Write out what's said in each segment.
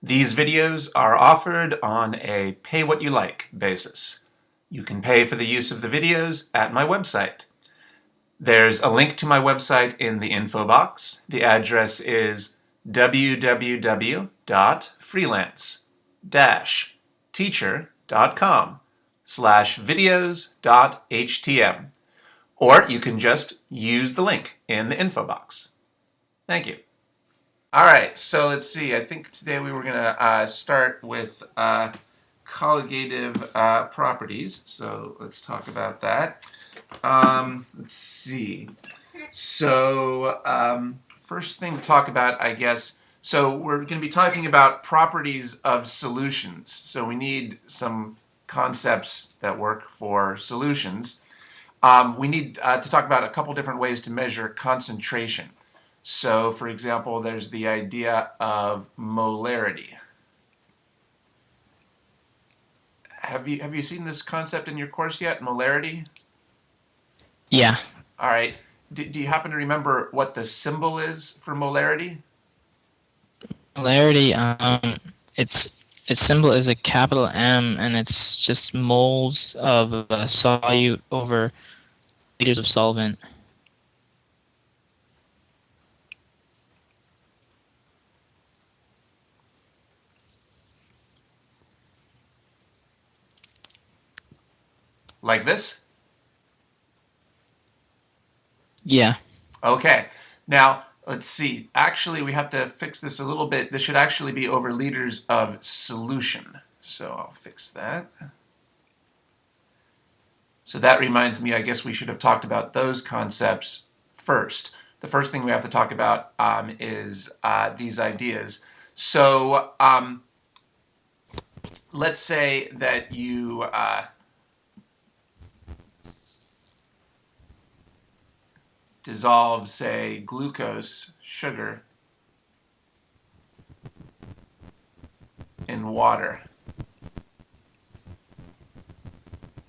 These videos are offered on a pay-what-you-like basis. You can pay for the use of the videos at my website. There's a link to my website in the info box. The address is www.freelance-teacher.com/videos.htm, or you can just use the link in the info box. Thank you. All right, so let's see. I think today we were going to start with colligative properties. So let's talk about that. Let's see. So first thing to talk about, I guess, so we're going to be talking about properties of solutions. So we need some concepts that work for solutions. We need to talk about a couple different ways to measure concentration. So, for example, there's the idea of molarity. Have you seen this concept in your course yet, molarity? Yeah. All right. Do you happen to remember what the symbol is for molarity? Molarity, its symbol is a capital M, and it's just moles of a solute over liters of solvent. Like this? Yeah. Okay. Now, let's see. Actually, we have to fix this a little bit. This should actually be over liters of solution. So I'll fix that. So that reminds me, I guess we should have talked about those concepts first. The first thing we have to talk about is these ideas. So let's say that you dissolve, say, glucose, sugar, in water.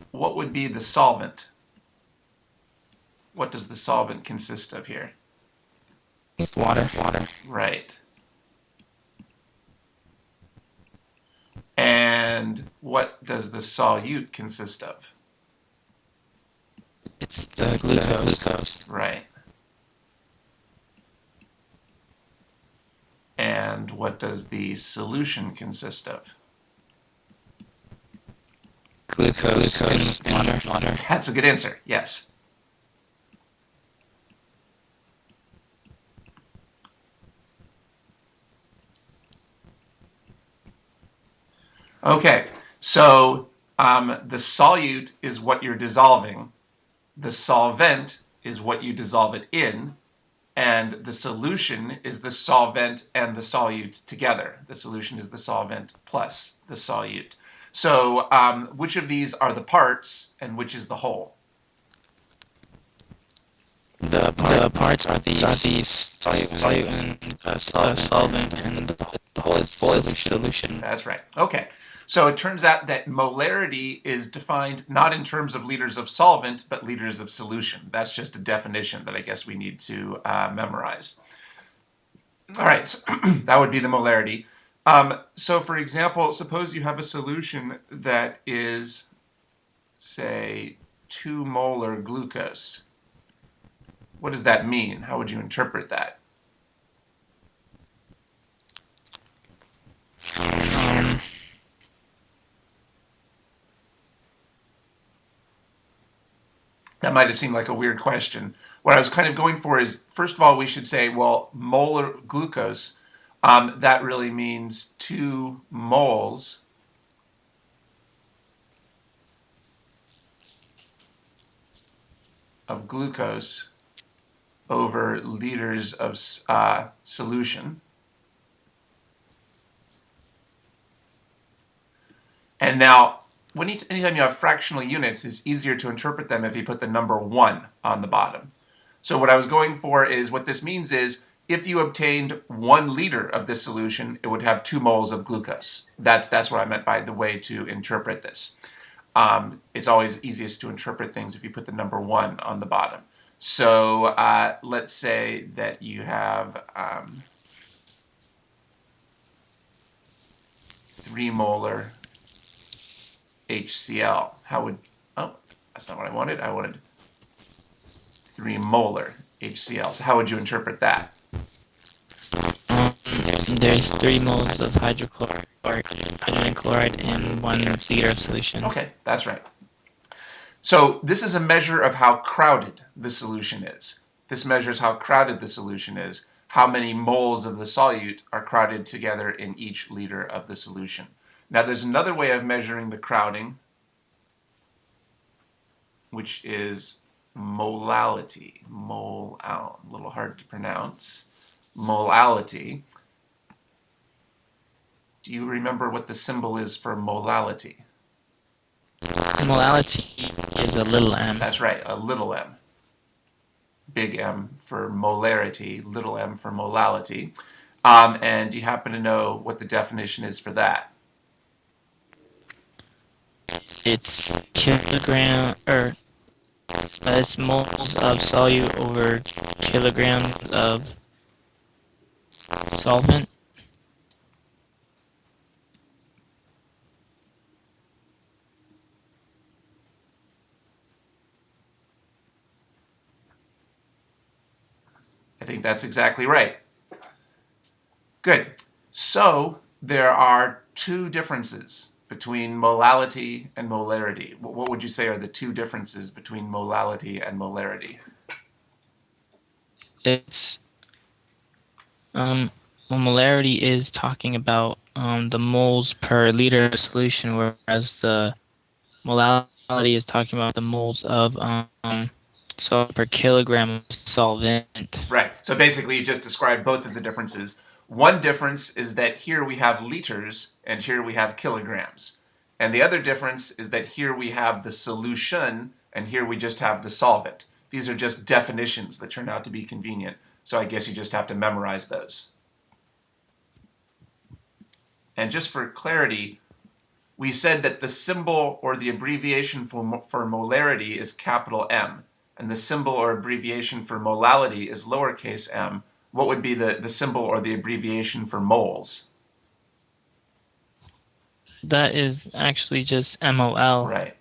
What would be the solvent? What does the solvent consist of here? It's water. Right. And what does the solute consist of? It's the glucose. Right. And what does the solution consist of? Glucose and water. That's a good answer, yes. Okay, so the solute is what you're dissolving. The solvent is what you dissolve it in. And the solution is the solvent and the solute together. The solution is the solvent plus the solute. So which of these are the parts and which is the whole? The parts are the solute and solvent, and the whole is the solution. That's right. Okay. So it turns out that molarity is defined not in terms of liters of solvent, but liters of solution. That's just a definition that I guess we need to memorize. All right, so that would be the molarity. So for example, suppose you have a solution that is, say, 2 molar glucose. What does that mean? How would you interpret that? That might have seemed like a weird question. What I was kind of going for is, first of all, we should say, well, molar glucose, that really means 2 moles of glucose over liters of solution. And now, anytime you have fractional units, it's easier to interpret them if you put the number 1 on the bottom. So what I was going for is, what this means is, if you obtained 1 liter of this solution, it would have 2 moles of glucose. That's what I meant by the way to interpret this. It's always easiest to interpret things if you put the number 1 on the bottom. So let's say that you have 3 molar HCl. How would, oh, that's not what I wanted. I wanted 3 molar HCl. So how would you interpret that? There's 3 moles of hydrogen chloride in 1 liter of solution. Okay, that's right. So this is a measure of how crowded the solution is. This measures how crowded the solution is, how many moles of the solute are crowded together in each liter of the solution. Now there's another way of measuring the crowding, which is molality. A little hard to pronounce. Molality. Do you remember what the symbol is for molality? Molality is a little m. That's right, a little m. Big M for molarity, little m for molality. And do you happen to know what the definition is for that? It's kilogram, or it's moles of solute over kilograms of solvent. I think that's exactly right. Good. So there are 2 differences between molality and molarity. What would you say are the 2 differences between molality and molarity? It's molarity is talking about the moles per liter of solution, whereas the molality is talking about the moles of solute per kilogram of solvent. Right. So basically you just described both of the differences. One difference is that here we have liters and here we have kilograms. And the other difference is that here we have the solution and here we just have the solvent. These are just definitions that turn out to be convenient. So I guess you just have to memorize those. And just for clarity, we said that the symbol or the abbreviation for molarity is capital M, and the symbol or abbreviation for molality is lowercase m. What would be the symbol or the abbreviation for moles? That is actually just MOL. Right.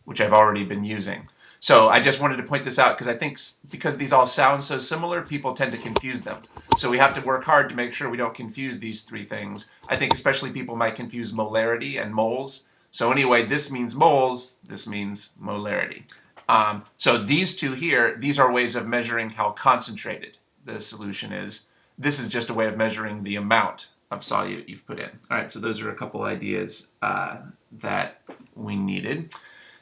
Which I've already been using. So I just wanted to point this out because I think because these all sound so similar, people tend to confuse them. So we have to work hard to make sure we don't confuse these 3 things. I think especially people might confuse molarity and moles. So anyway, this means moles, this means molarity. So these 2 here, these are ways of measuring how concentrated the solution is. This is just a way of measuring the amount of solute you've put in. All right, so those are a couple ideas that we needed.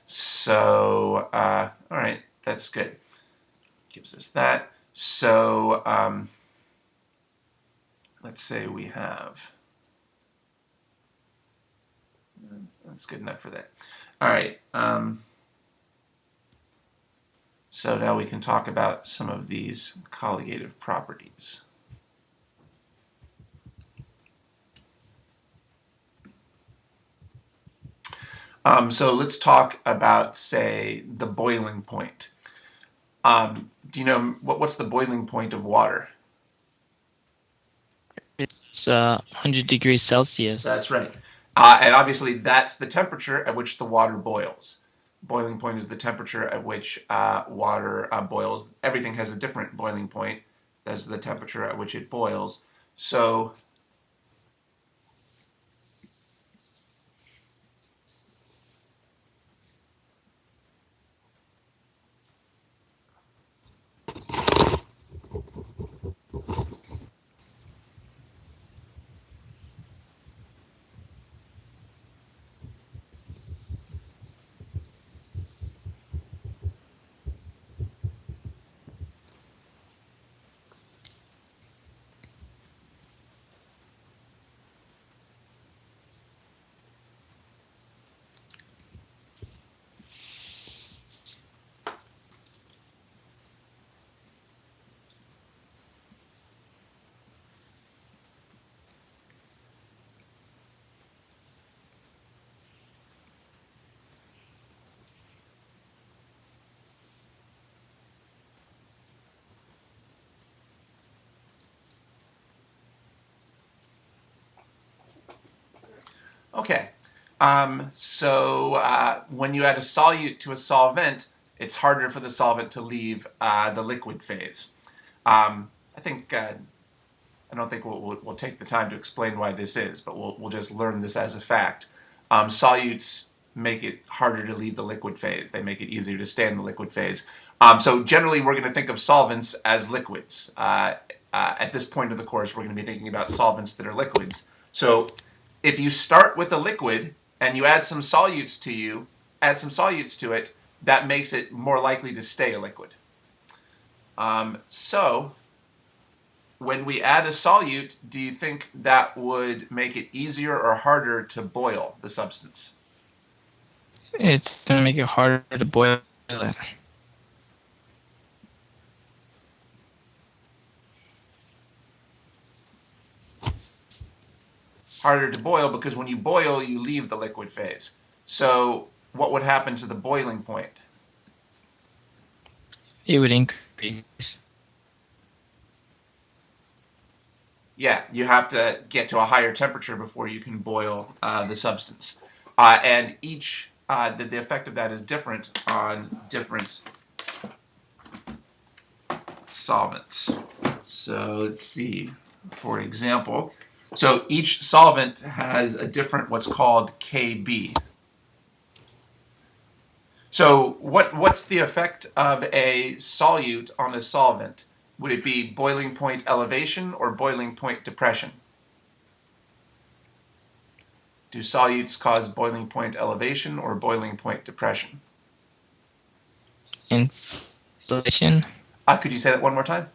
So, all right, that's good. Gives us that. So, let's say we have, that's good enough for that. All right, so now we can talk about some of these colligative properties. So let's talk about, say, the boiling point. Do you know what's the boiling point of water? It's 100 degrees Celsius. That's right. And obviously that's the temperature at which the water boils. Boiling point is the temperature at which water boils. Everything has a different boiling point. That's the temperature at which it boils. So Okay. When you add a solute to a solvent, it's harder for the solvent to leave the liquid phase. I don't think we'll take the time to explain why this is, but we'll just learn this as a fact. Solutes make it harder to leave the liquid phase. They make it easier to stay in the liquid phase. So generally, we're going to think of solvents as liquids. At this point of the course, we're going to be thinking about solvents that are liquids. So if you start with a liquid and you add some solutes to it, that makes it more likely to stay a liquid. So when we add a solute, do you think that would make it easier or harder to boil the substance? It's going to make it harder to boil it. Harder to boil because when you boil, you leave the liquid phase. So what would happen to the boiling point? It would increase. Yeah, you have to get to a higher temperature before you can boil the substance. And the effect of that is different on different solvents. So let's see, for example, so each solvent has a different what's called Kb. So what's the effect of a solute on a solvent? Would it be boiling point elevation or boiling point depression? Do solutes cause boiling point elevation or boiling point depression? Inflation? Could you say that one more time?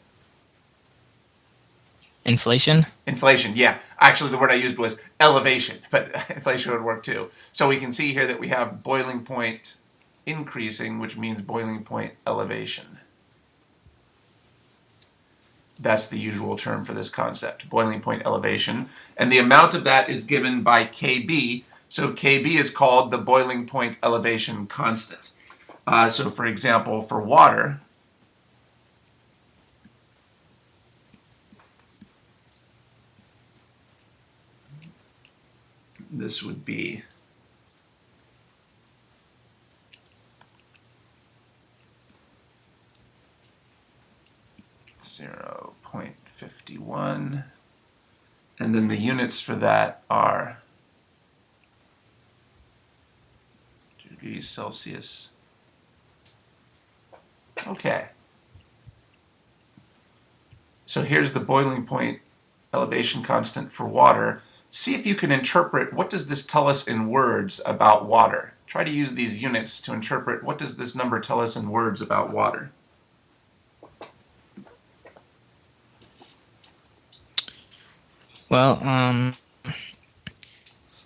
Inflation? Inflation, yeah. Actually, the word I used was elevation, but inflation would work too. So we can see here that we have boiling point increasing, which means boiling point elevation. That's the usual term for this concept, boiling point elevation. And the amount of that is given by Kb. So Kb is called the boiling point elevation constant. So for example, for water, this would be 0.51, and then the units for that are degrees Celsius. Okay. So here's the boiling point elevation constant for water. See if you can interpret what does this tell us in words about water. Try to use these units to interpret what does this number tell us in words about water. Well,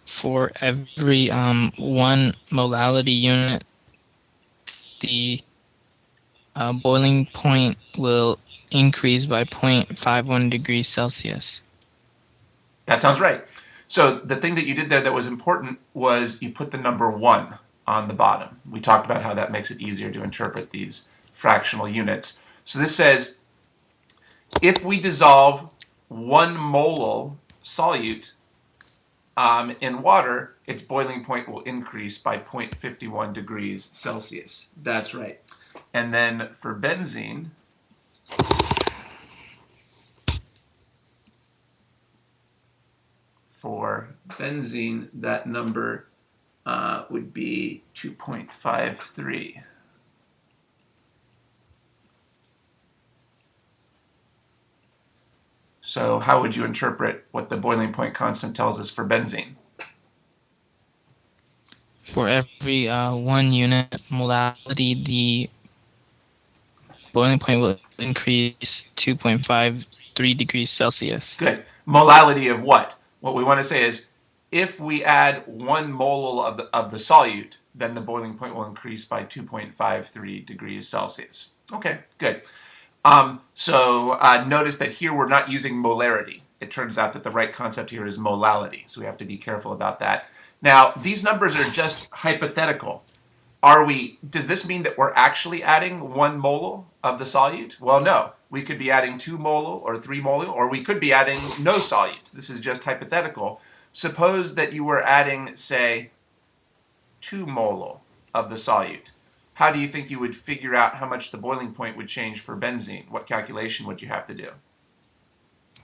for every 1 molality unit, the boiling point will increase by 0.51 degrees Celsius. That sounds right. So the thing that you did there that was important was you put the number 1 on the bottom. We talked about how that makes it easier to interpret these fractional units. So this says if we dissolve 1 molal solute in water, its boiling point will increase by 0.51 degrees Celsius. That's right. And then for benzene, that number would be 2.53. So how would you interpret what the boiling point constant tells us for benzene? For every 1 unit molality, the boiling point will increase 2.53 degrees Celsius. Good. Molality of what? What we want to say is if we add 1 mole of the solute, then the boiling point will increase by 2.53 degrees Celsius. Okay, good. Notice that here we're not using molarity. It turns out that the right concept here is molality, so we have to be careful about that. Now, these numbers are just hypothetical. Does this mean that we're actually adding 1 mole of the solute? Well, no. We could be adding 2 mole or 3 mole, or we could be adding no solute. This is just hypothetical. Suppose that you were adding, say, 2 mole of the solute. How do you think you would figure out how much the boiling point would change for benzene? What calculation would you have to do?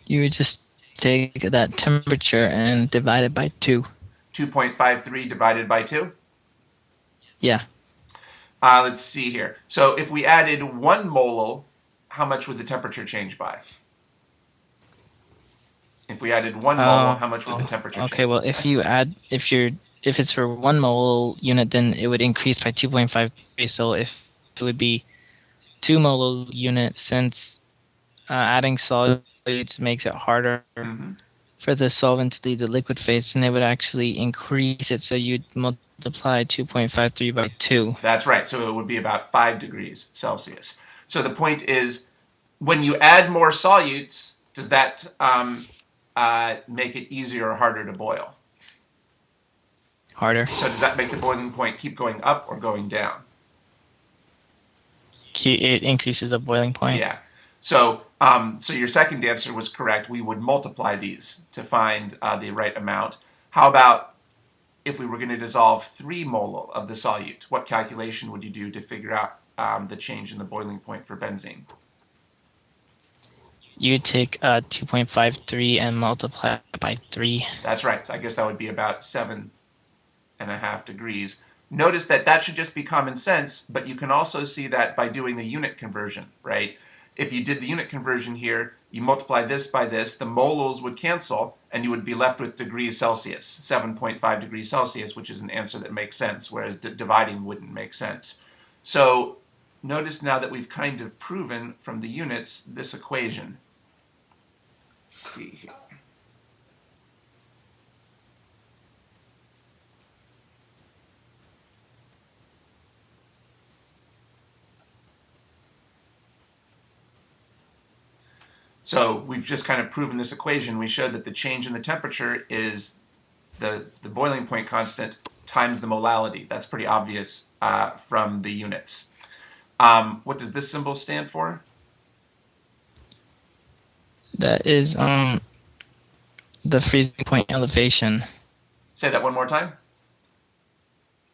You would just take that temperature and divide it by 2. 2.53 divided by 2? Yeah. Let's see here. So if we added 1 mole, how much would the temperature change by? If we added 1 mole, how much would the temperature change? Okay, well, if it's for 1 mole unit, then it would increase by 2.53. So if it would be 2 mole unit, since adding solutes makes it harder for the solvent to leave the liquid phase, and it would actually increase it. So you'd multiply 2.53 by 2. That's right. So it would be about 5 degrees Celsius. So the point is, when you add more solutes, does that make it easier or harder to boil? Harder. So does that make the boiling point keep going up or going down? It increases the boiling point. Yeah. So so your second answer was correct. We would multiply these to find the right amount. How about if we were going to dissolve 3 mole of the solute? What calculation would you do to figure out the change in the boiling point for benzene? You take 2.53 and multiply it by 3. That's right. So I guess that would be about 7.5 degrees. Notice that that should just be common sense, but you can also see that by doing the unit conversion, right? If you did the unit conversion here, you multiply this by this, the moles would cancel, and you would be left with degrees Celsius, 7.5 degrees Celsius, which is an answer that makes sense, whereas dividing wouldn't make sense. So notice now that we've kind of proven from the units this equation. Let's see here. So we've just kind of proven this equation. We showed that the change in the temperature is the boiling point constant times the molality. That's pretty obvious from the units. What does this symbol stand for? That is the freezing point elevation. Say that one more time.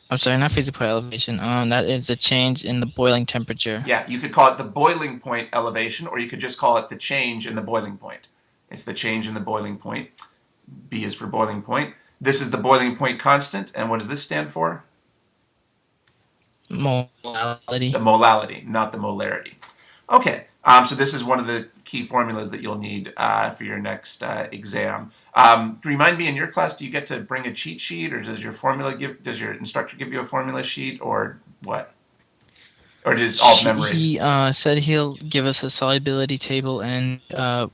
I'm sorry, not freezing point elevation. That is the change in the boiling temperature. Yeah, you could call it the boiling point elevation, or you could just call it the change in the boiling point. It's the change in the boiling point. B is for boiling point. This is the boiling point constant, and what does this stand for? Molality. The molality, not the molarity. Okay, so this is one of the key formulas that you'll need for your next exam. Remind me, in your class, do you get to bring a cheat sheet, or does your instructor give you a formula sheet, or what? Or just all memory? He said he'll give us a solubility table, and I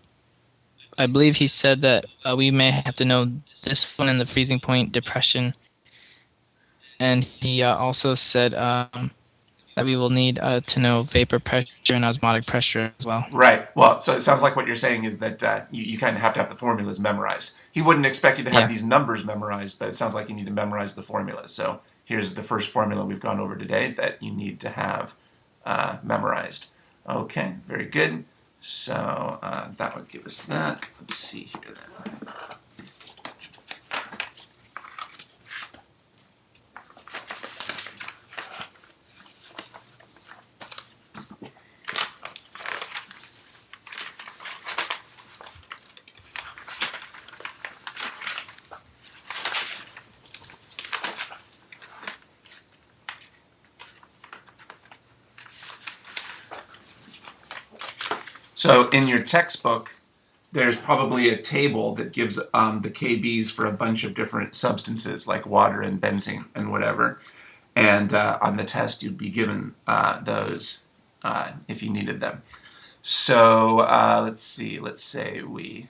believe he said that we may have to know this one in the freezing point depression. And he also said that we will need to know vapor pressure and osmotic pressure as well. Right. Well, so it sounds like what you're saying is that you kind of have to have the formulas memorized. He wouldn't expect you to have these numbers memorized, but it sounds like you need to memorize the formulas. So here's the first formula we've gone over today that you need to have memorized. Okay, very good. So that would give us that. Let's see here then. So in your textbook, there's probably a table that gives the KBs for a bunch of different substances like water and benzene and whatever. And on the test, you'd be given those if you needed them. So let's see. Let's say we...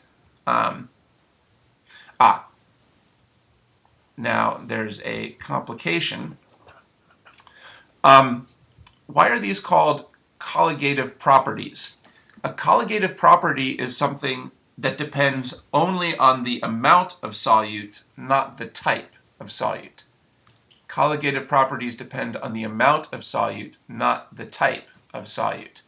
Now, there's a complication. Why are these called colligative properties? A colligative property is something that depends only on the amount of solute, not the type of solute. Colligative properties depend on the amount of solute, not the type of solute.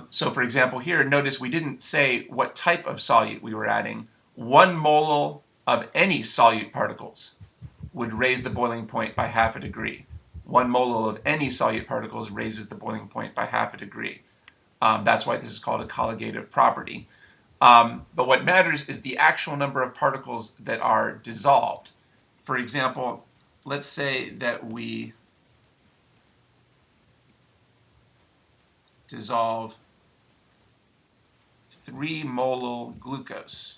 So for example here, notice we didn't say what type of solute we were adding. 1 mole of any solute particles would raise the boiling point by half a degree. 1 molal of any solute particles raises the boiling point by half a degree. That's why this is called a colligative property. But what matters is the actual number of particles that are dissolved. For example, let's say that we dissolve 3 molal glucose.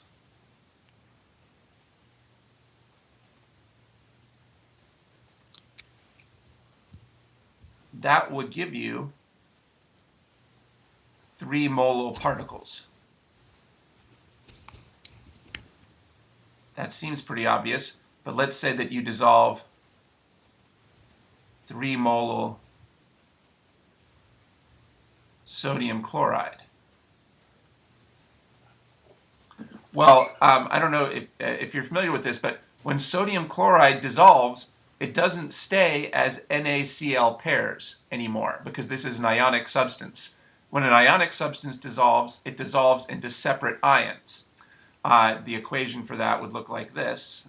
That would give you 3 molal particles. That seems pretty obvious, but let's say that you dissolve 3 molal sodium chloride. Well, I don't know if you're familiar with this, but when sodium chloride dissolves, it doesn't stay as NaCl pairs anymore because this is an ionic substance. When an ionic substance dissolves, it dissolves into separate ions. The equation for that would look like this.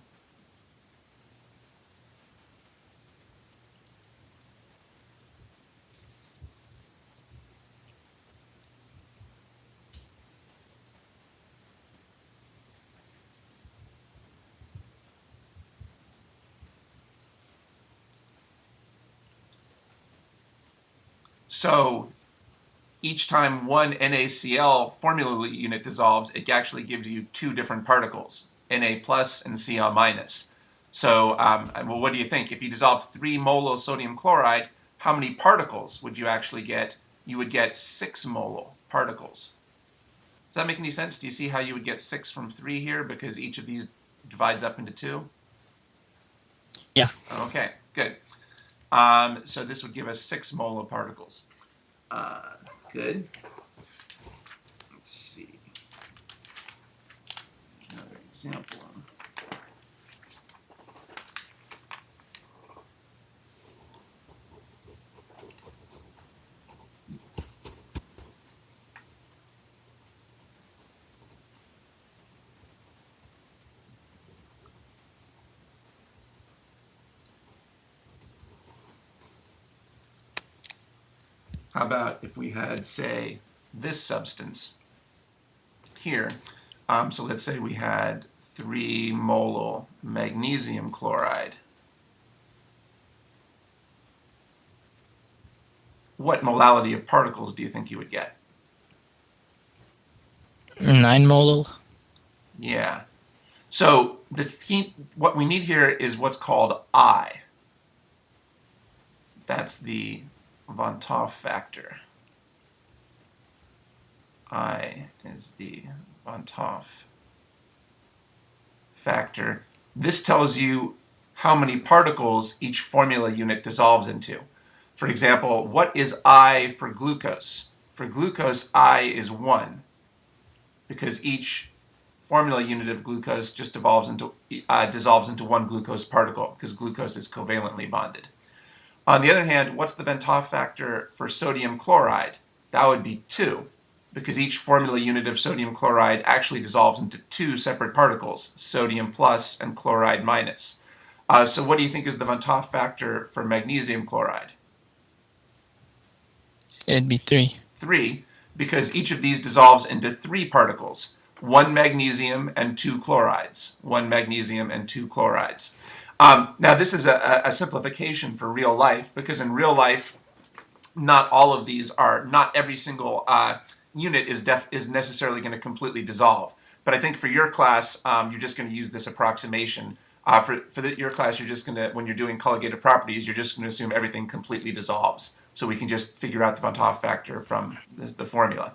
So each time one NaCl formula unit dissolves, it actually gives you 2 different particles, Na plus and Cl minus. So, well, what do you think? If you dissolve 3 molal sodium chloride, how many particles would you actually get? You would get 6 molal particles. Does that make any sense? Do you see how you would get 6 from 3 here? Because each of these divides up into 2? Yeah. Okay, good. So this would give us 6 molar particles. Good. Let's see. Another example. How about if we had, say, this substance here? So let's say we had 3 molal magnesium chloride. What molality of particles do you think you would get? 9 molal. Yeah. So what we need here is what's called I. That's the Hoff factor. I is the Hoff factor. This tells you how many particles each formula unit dissolves into. For example, what is I for glucose? For glucose, I is 1, because each formula unit of glucose just dissolves into 1 glucose particle, because glucose is covalently bonded. On the other hand, what's the Van 't Hoff factor for sodium chloride? That would be 2, because each formula unit of sodium chloride actually dissolves into 2 separate particles, sodium plus and chloride minus. So what do you think is the Van 't Hoff factor for magnesium chloride? It'd be 3. 3, because each of these dissolves into 3 particles, 1 magnesium and 2 chlorides. 1 magnesium and 2 chlorides. Now, this is a simplification for real life, because in real life, not every single unit is necessarily going to completely dissolve. But I think for your class, you're just going to use this approximation. Your class, you're just going to, when you're doing colligative properties, you're just going to assume everything completely dissolves. So we can just figure out the Van 't Hoff factor from the formula.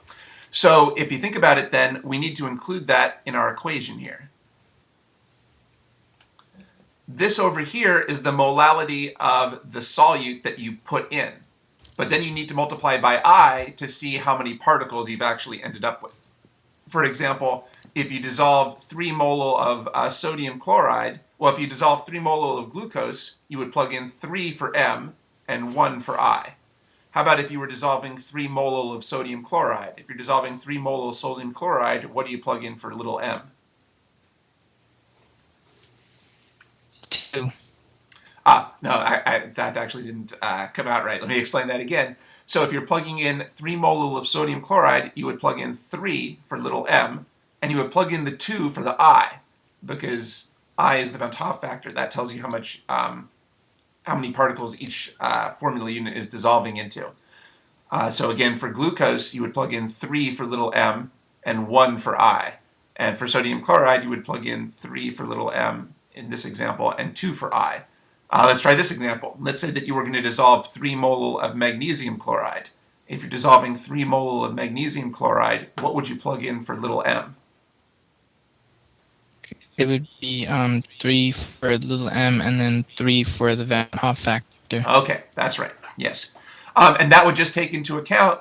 So if you think about it, then we need to include that in our equation here. This over here is the molality of the solute that you put in. But then you need to multiply by I to see how many particles you've actually ended up with. For example, if you dissolve 3 molal of sodium chloride, well, if you dissolve 3 molal of glucose, you would plug in 3 for M and 1 for I. How about if you were dissolving 3 molal of sodium chloride? If you're dissolving 3 molal of sodium chloride, what do you plug in for little m? 2. No, that actually didn't come out right. Let me explain that again. So if you're plugging in 3 molal of sodium chloride, you would plug in 3 for little m, and you would plug in the 2 for the I, because I is the Van Hoff factor. That tells you how many particles each formula unit is dissolving into. So again, for glucose, you would plug in 3 for little m and 1 for I. And for sodium chloride, you would plug in 3 for little m in this example and 2 for I. Let's try this example. Let's say that you were going to dissolve 3 molal of magnesium chloride. If you're dissolving 3 molal of magnesium chloride, what would you plug in for little m? It would be 3 for little m and then 3 for the Van Hoff factor. Okay, that's right. Yes. And that would just take into account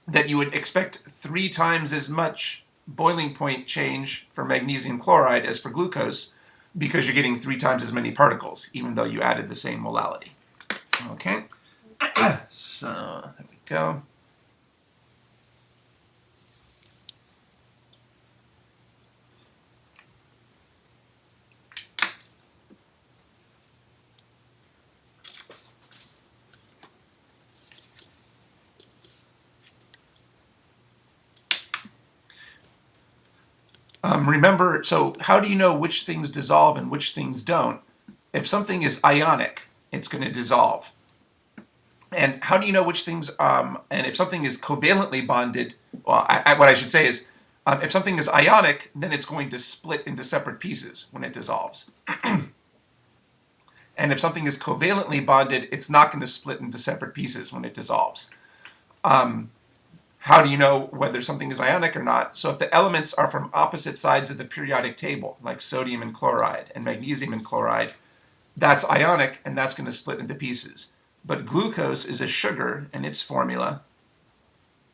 that you would expect 3 times as much boiling point change for magnesium chloride as for glucose, because you're getting 3 times as many particles, even though you added the same molality. Okay, so there we go. Remember, so how do you know which things dissolve and which things don't? If something is ionic, it's going to dissolve. And how do you know which things, and if something is covalently bonded, well, what I should say is, if something is ionic, then it's going to split into separate pieces when it dissolves. And if something is covalently bonded, it's not going to split into separate pieces when it dissolves. How do you know whether something is ionic or not? So if the elements are from opposite sides of the periodic table, like sodium and chloride and magnesium and chloride, that's ionic, and that's going to split into pieces. But glucose is a sugar, and its formula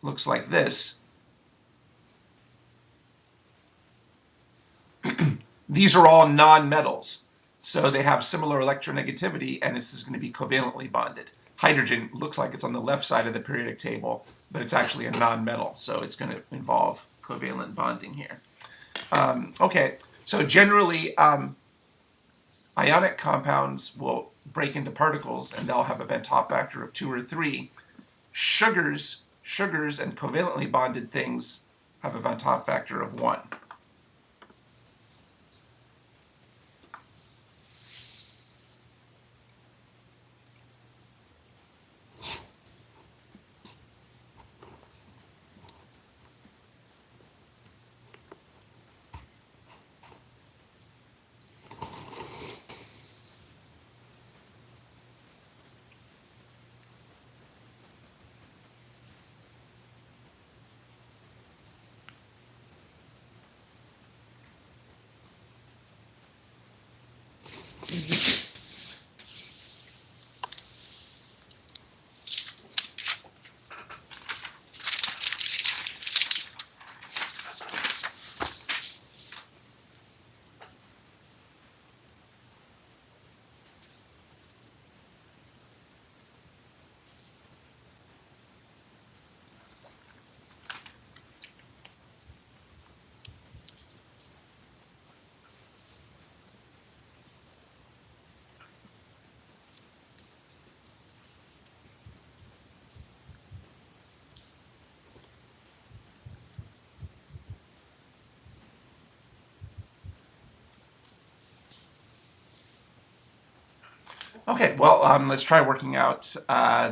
looks like this. These are all non-metals, so they have similar electronegativity, and this is going to be covalently bonded. Hydrogen looks like it's on the left side of the periodic table, but it's actually a non-metal, so it's going to involve covalent bonding here. Okay, so generally, ionic compounds will break into particles, and they'll have a Van Hoff factor of 2 or 3. Sugars and covalently bonded things have a Van Hoff factor of 1. Okay, well, let's try working out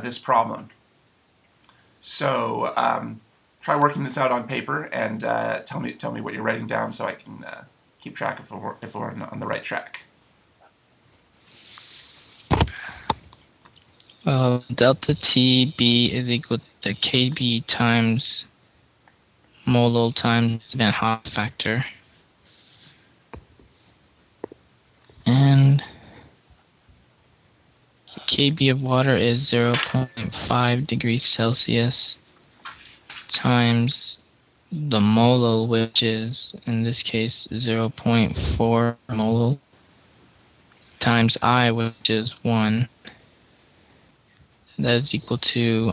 this problem. So try working this out on paper, and tell me what you're writing down so I can keep track if we're on the right track. Well, delta TB is equal to KB times Molo times Van Hoff factor. And KB of water is 0.5 degrees Celsius times the Molo, which is, in this case, 0.4 Molo, times I, which is 1. That is equal to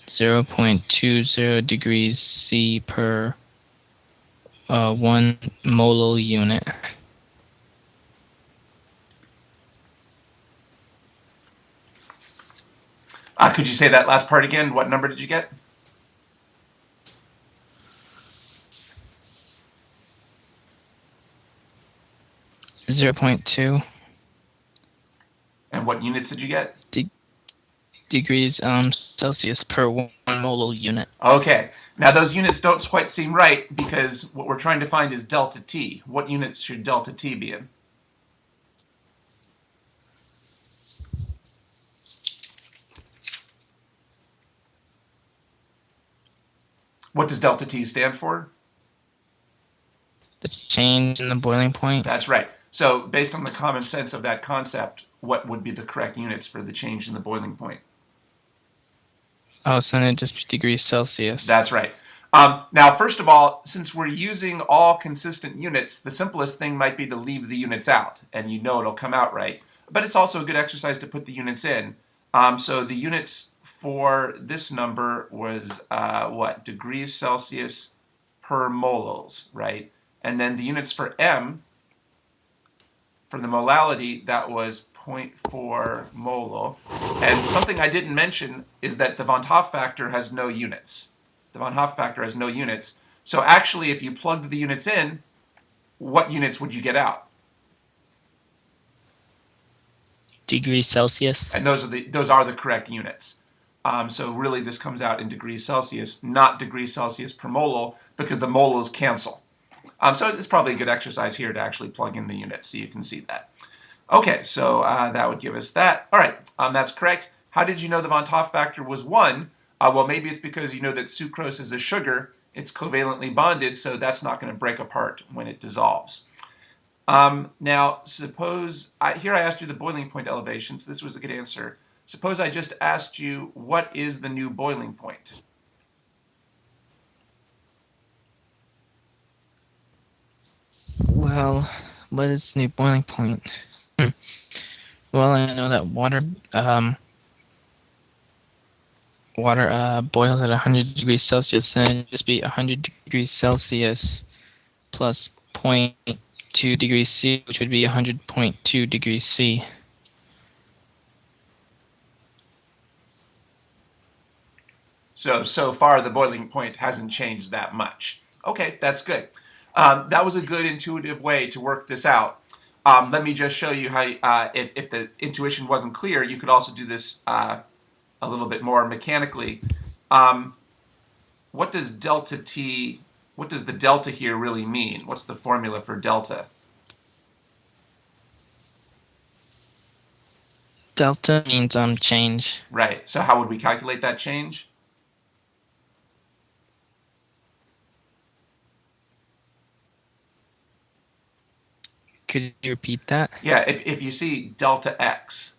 0.20 degrees C per 1 Molo unit. Could you say that last part again? What number did you get? .2 And what units did you get? degrees Celsius per 1 mole unit. Okay. Now those units don't quite seem right because what we're trying to find is delta T. What units should delta T be in? What does delta T stand for? The change in the boiling point. That's right. So based on the common sense of that concept, what would be the correct units for the change in the boiling point? Oh, so then it'd just be degrees Celsius. That's right. Now, first of all, since we're using all consistent units, the simplest thing might be to leave the units out, and you know it'll come out right. But it's also a good exercise to put the units in. So the units for this number was what? Degrees Celsius per moles, right? And then the units for M, for the molality, that was 0.4 molo. And something I didn't mention is that the Hoff factor has no units. The Hoff factor has no units. So actually, if you plugged the units in, what units would you get out? Degrees Celsius. And those are the correct units. So really, this comes out in degrees Celsius, not degrees Celsius per mole, because the moles cancel. So it's probably a good exercise here to actually plug in the units so you can see that. Okay, so that would give us that. All right, that's correct. How did you know the Hoff factor was 1? Well, maybe it's because you know that sucrose is a sugar. It's covalently bonded, so that's not going to break apart when it dissolves. Now, suppose, here I asked you the boiling point elevations. This was a good answer. Suppose I just asked you, what is the new boiling point? Well, what is the new boiling point? Well, I know that water boils at 100 degrees Celsius, and it'd just be 100 degrees Celsius plus 0.2 degrees C, which would be 100.2 degrees C. So far, the boiling point hasn't changed that much. Okay, that's good. That was a good intuitive way to work this out. Let me just show you how, if the intuition wasn't clear, you could also do this a little bit more mechanically. What does delta T, what does the delta here really mean? What's the formula for delta? Delta means change. Right, so how would we calculate that change? Could you repeat that? Yeah, if you see delta x,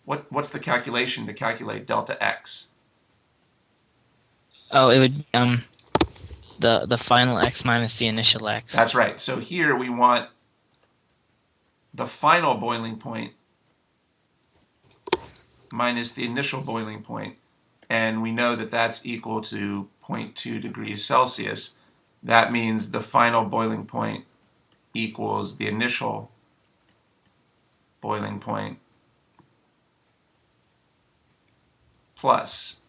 what's the calculation to calculate delta x? Oh, it would be the final x minus the initial x. That's right. So here we want the final boiling point minus the initial boiling point, and we know that that's equal to 0.2 degrees Celsius. That means the final boiling point equals the initial boiling point plus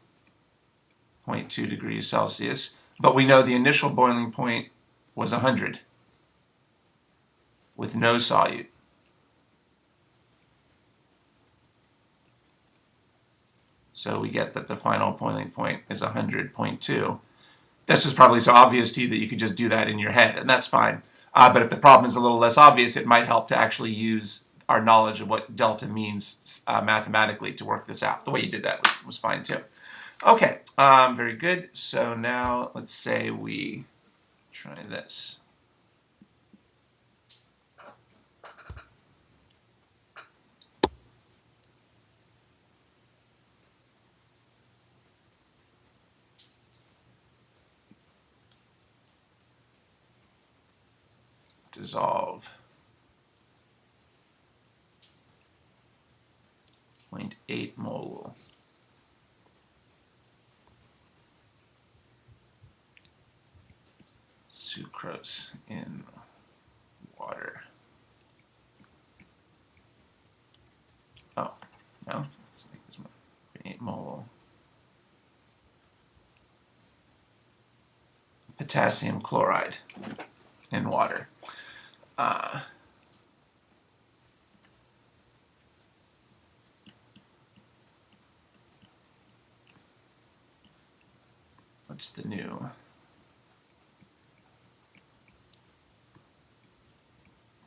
0.2 degrees Celsius. But we know the initial boiling point was 100 with no solute. So we get that the final boiling point is 100.2. This was probably so obvious to you that you could just do that in your head, and that's fine. But if the problem is a little less obvious, it might help to actually use our knowledge of what delta means mathematically to work this out. The way you did that was fine too. Okay, very good. So now let's say we try this. Dissolve 0.8 mole. Sucrose in water. Oh, no, let's make this 0.8 mole. potassium chloride in water. What's the new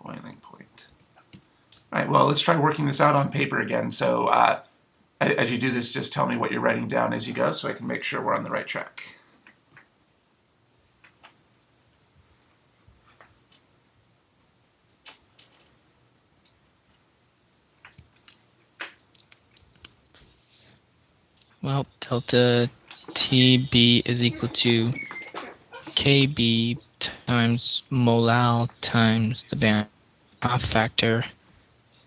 boiling point? All right, well, let's try working this out on paper again. So as you do this, just tell me what you're writing down as you go so I can make sure we're on the right track. Well, delta TB is equal to KB times molal times the Vant Hoff factor.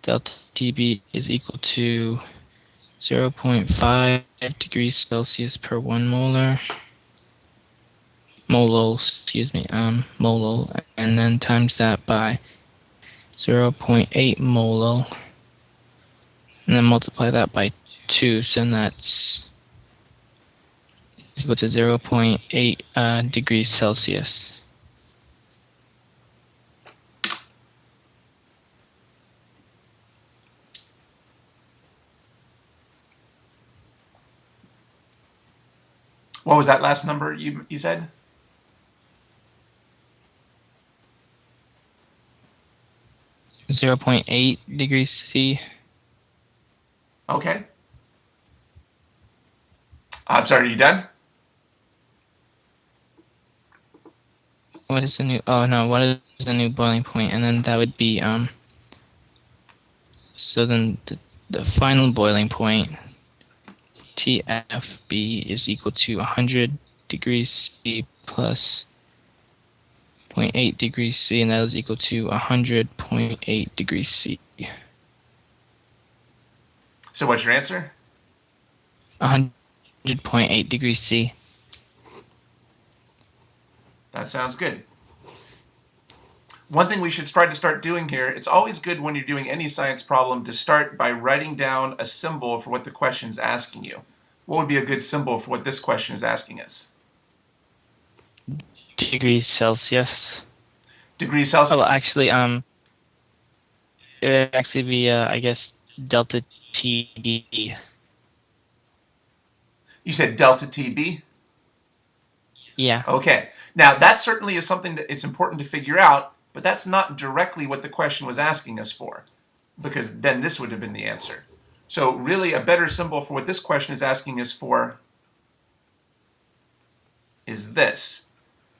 Delta TB is equal to 0.5 degrees Celsius per 1 molar. Molo, and then times that by 0.8 molo, and then multiply that by 2, so that's equal to 0.8 degrees Celsius. What was that last number you said? .8 degrees C. Okay. I'm sorry, are you done? What is the new? Oh no, what is the new boiling point? And then that would be so then the final boiling point, TFB, is equal to 100 degrees C plus 0.8 degrees C, and that is equal to 100.8 degrees C. So what's your answer? 100.8 degrees C. That sounds good. One thing we should try to start doing here, it's always good when you're doing any science problem to start by writing down a symbol for what the question is asking you. What would be a good symbol for what this question is asking us? Degrees Celsius. Degrees Celsius? Oh, well, actually, it would actually be, I guess, delta TB. You said delta TB? Yeah. Okay. Now, that certainly is something that it's important to figure out, but that's not directly what the question was asking us for, because then this would have been the answer. So really, a better symbol for what this question is asking us for is this.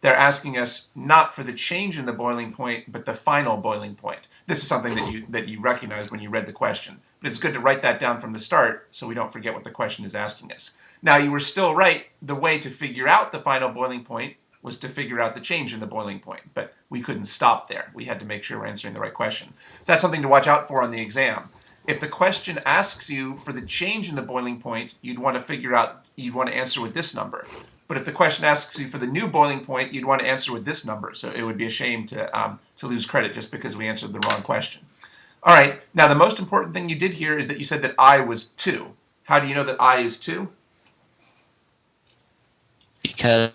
They're asking us not for the change in the boiling point, but the final boiling point. This is something that you recognized when you read the question. But it's good to write that down from the start so we don't forget what the question is asking us. Now, you were still right. The way to figure out the final boiling point was to figure out the change in the boiling point. But we couldn't stop there. We had to make sure we're answering the right question. So that's something to watch out for on the exam. If the question asks you for the change in the boiling point, you'd want to answer with this number. But if the question asks you for the new boiling point, you'd want to answer with this number. So it would be a shame to lose credit just because we answered the wrong question. All right, now the most important thing you did here is that you said that I was 2. How do you know that I is 2? Because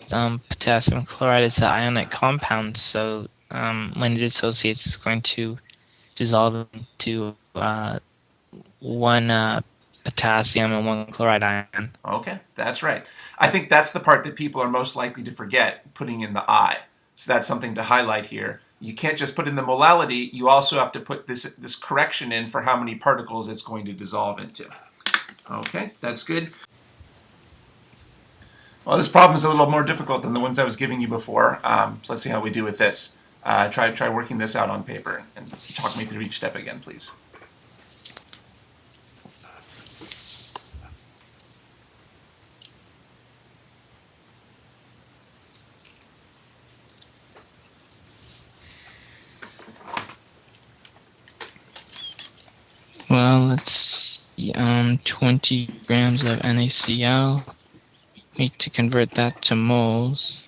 potassium chloride is an ionic compound, so when it dissociates, it's going to dissolve into one potassium and one chloride ion. Okay, that's right. I think that's the part that people are most likely to forget, putting in the I. So that's something to highlight here. You can't just put in the molality, you also have to put this correction in for how many particles it's going to dissolve into. Okay, that's good. Well, this problem is a little more difficult than the ones I was giving you before, so let's see how we do with this. Try working this out on paper and talk me through each step again, please. Well, let's see, 20 grams of NaCl. Need to convert that to moles.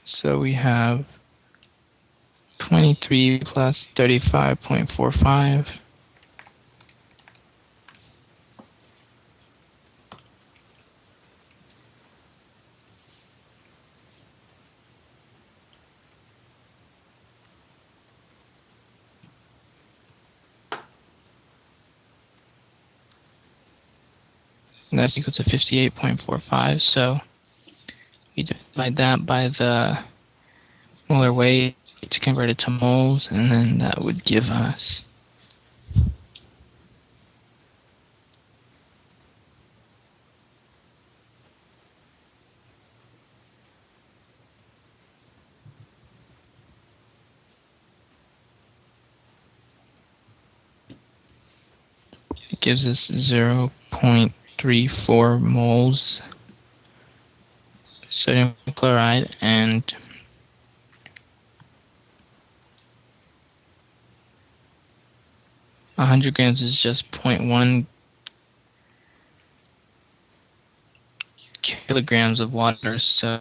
So we have 23 plus 35.45. And that's equal to 58.45. So we divide that by the molar weight to convert it to moles, and then that would give us it gives us 0.34 moles sodium chloride, and a 100 grams is just 0.1 kilograms of water, so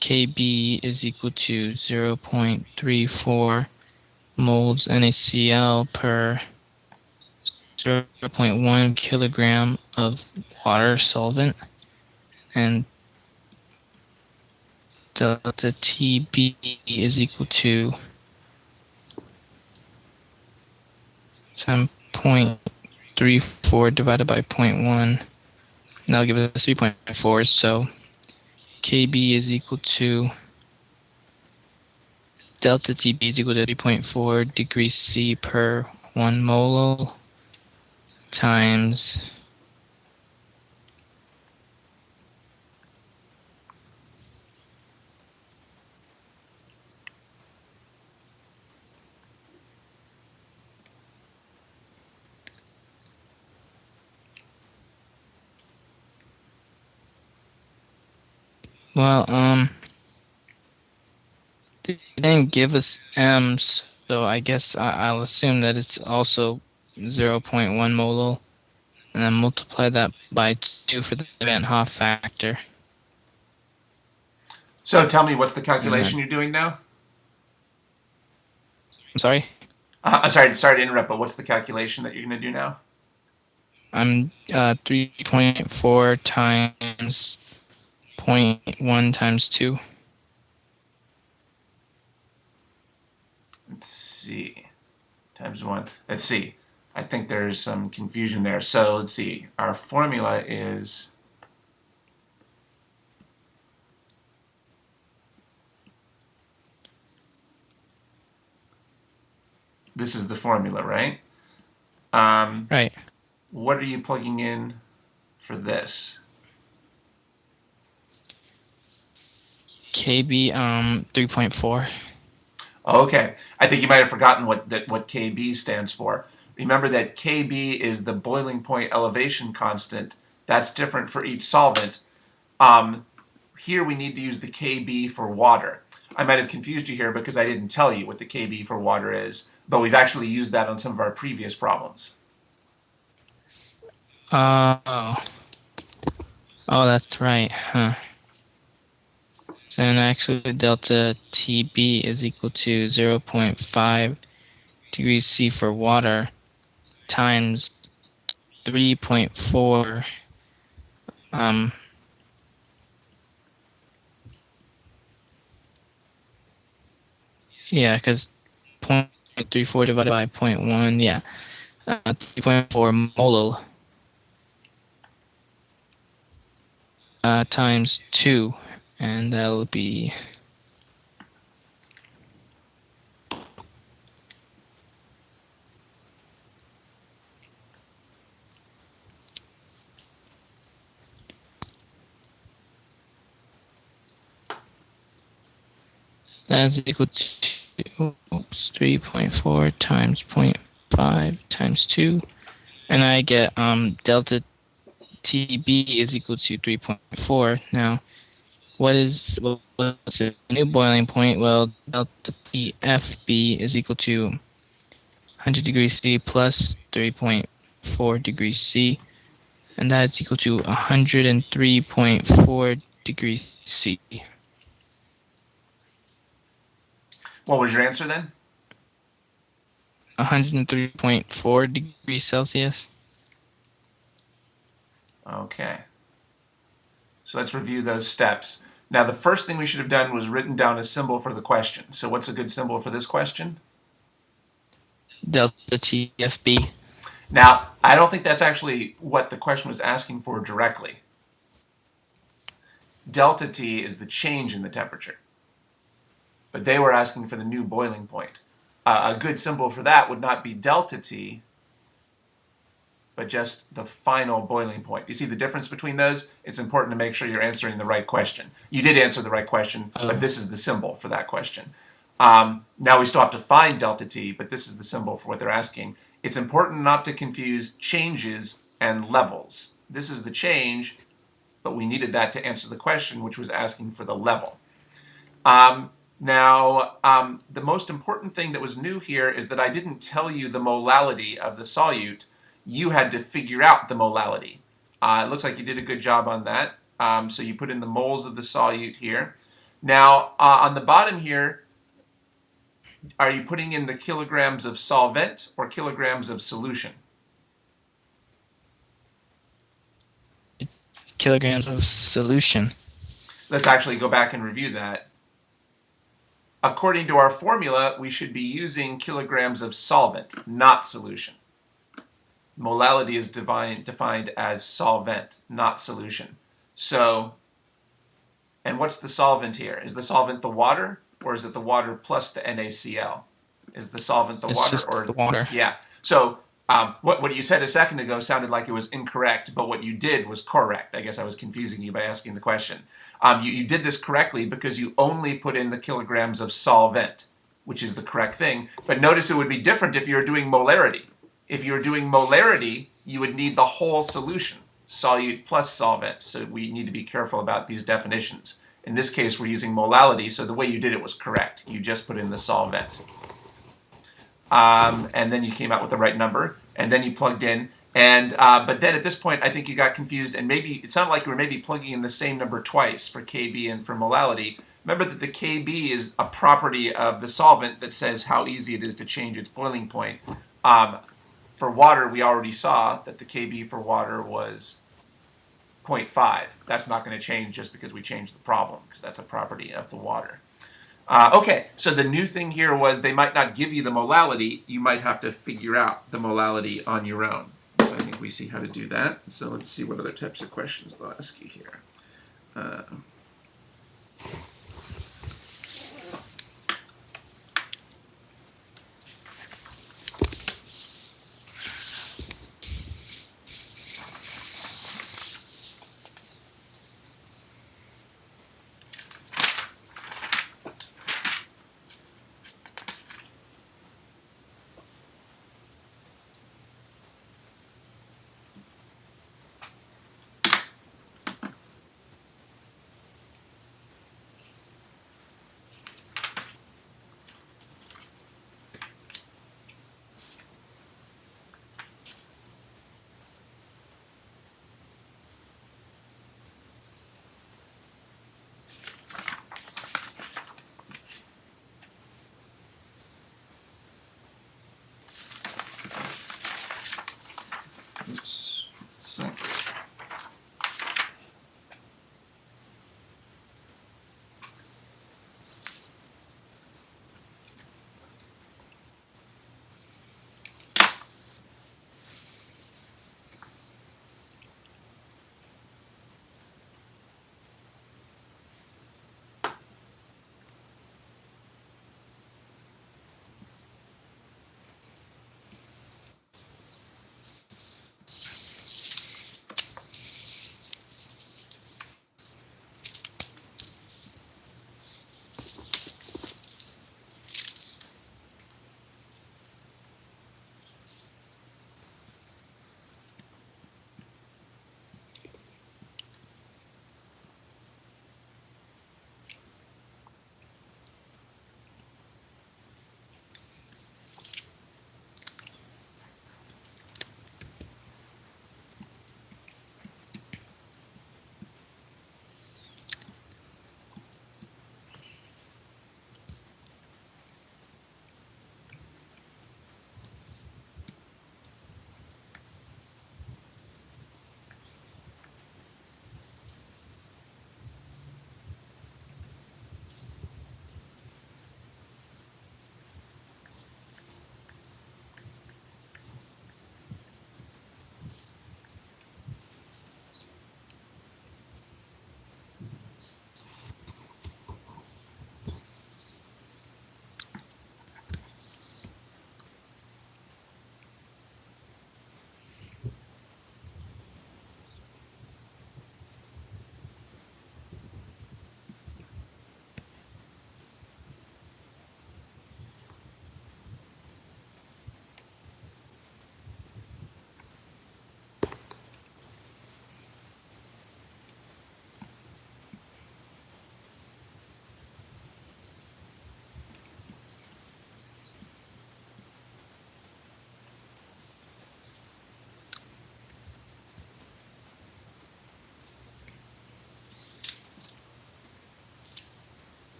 Kb is equal to 0.34 moles NaCl per 0.1 kilogram of water solvent, and delta Tb is equal to 10.34 divided by 0.1. That'll give us 3.4. So Kb is equal to delta Tb is equal to 3.4 degrees C per 1 mole times they didn't give us m's, so I guess I'll assume that it's also 0.1 mole, and then multiply that by 2 for the Vant Hoff factor. So tell me, what's the calculation you're doing now? I'm sorry? I'm sorry to interrupt, but what's the calculation that you're going to do now? I'm 3.4 times 0.1 times 2. Let's see. Times 1. Let's see. I think there's some confusion there. So let's see. Our formula is... This is the formula, right? Right. What are you plugging in for this? Kb 3.4. Okay, I think you might have forgotten what Kb stands for. Remember that Kb is the boiling point elevation constant. That's different for each solvent. Here we need to use the Kb for water. I might have confused you here because I didn't tell you what the Kb for water is, but we've actually used that on some of our previous problems. Oh, that's right, huh? So then actually delta Tb is equal to 0.5 degrees C for water times 3.4 yeah, because 0.34 divided by 0.1, yeah, 3.4 molo times 2, and that'll be that's equal to 3.4 times 0.5 times 2, and I get delta Tb is equal to 3.4. Now, what's the new boiling point? Well, delta Pfb is equal to 100 degrees C plus 3.4 degrees C, and that is equal to 103.4 degrees C. What was your answer then? 103.4 degrees Celsius. Okay. So let's review those steps. Now, the first thing we should have done was written down a symbol for the question. So what's a good symbol for this question? Delta TFB. Now, I don't think that's actually what the question was asking for directly. Delta T is the change in the temperature. But they were asking for the new boiling point. A good symbol for that would not be delta T, but just the final boiling point. You see the difference between those? It's important to make sure you're answering the right question. You did answer the right question, but this is the symbol for that question. Now we still have to find delta T, but this is the symbol for what they're asking. It's important not to confuse changes and levels. This is the change, but we needed that to answer the question, which was asking for the level. The most important thing that was new here is that I didn't tell you the molality of the solute. You had to figure out the molality. It looks like you did a good job on that. So you put in the moles of the solute here. Now, on the bottom here, are you putting in the kilograms of solvent or kilograms of solution? It's kilograms of solution. Let's actually go back and review that. According to our formula, we should be using kilograms of solvent, not solution. Molality is defined as solvent, not solution. So, and what's the solvent here? Is the solvent the water, or is it the water plus the NaCl? Is the solvent the water? Just the water. Yeah. So what you said a second ago sounded like it was incorrect, but what you did was correct. I guess I was confusing you by asking the question. You did this correctly because you only put in the kilograms of solvent, which is the correct thing. But notice it would be different if you were doing molarity. If you were doing molarity, you would need the whole solution, solute plus solvent. So we need to be careful about these definitions. In this case, we're using molality, so the way you did it was correct. You just put in the solvent. And then you came out with the right number, and then you plugged in. But then at this point, I think you got confused, and maybe it sounded like you were maybe plugging in the same number twice for Kb and for molality. Remember that the Kb is a property of the solvent that says how easy it is to change its boiling point. For water, we already saw that the Kb for water was 0.5. That's not going to change just because we changed the problem, because that's a property of the water. Okay, so the new thing here was they might not give you the molality. You might have to figure out the molality on your own. So I think we see how to do that. So let's see what other types of questions they'll ask you here.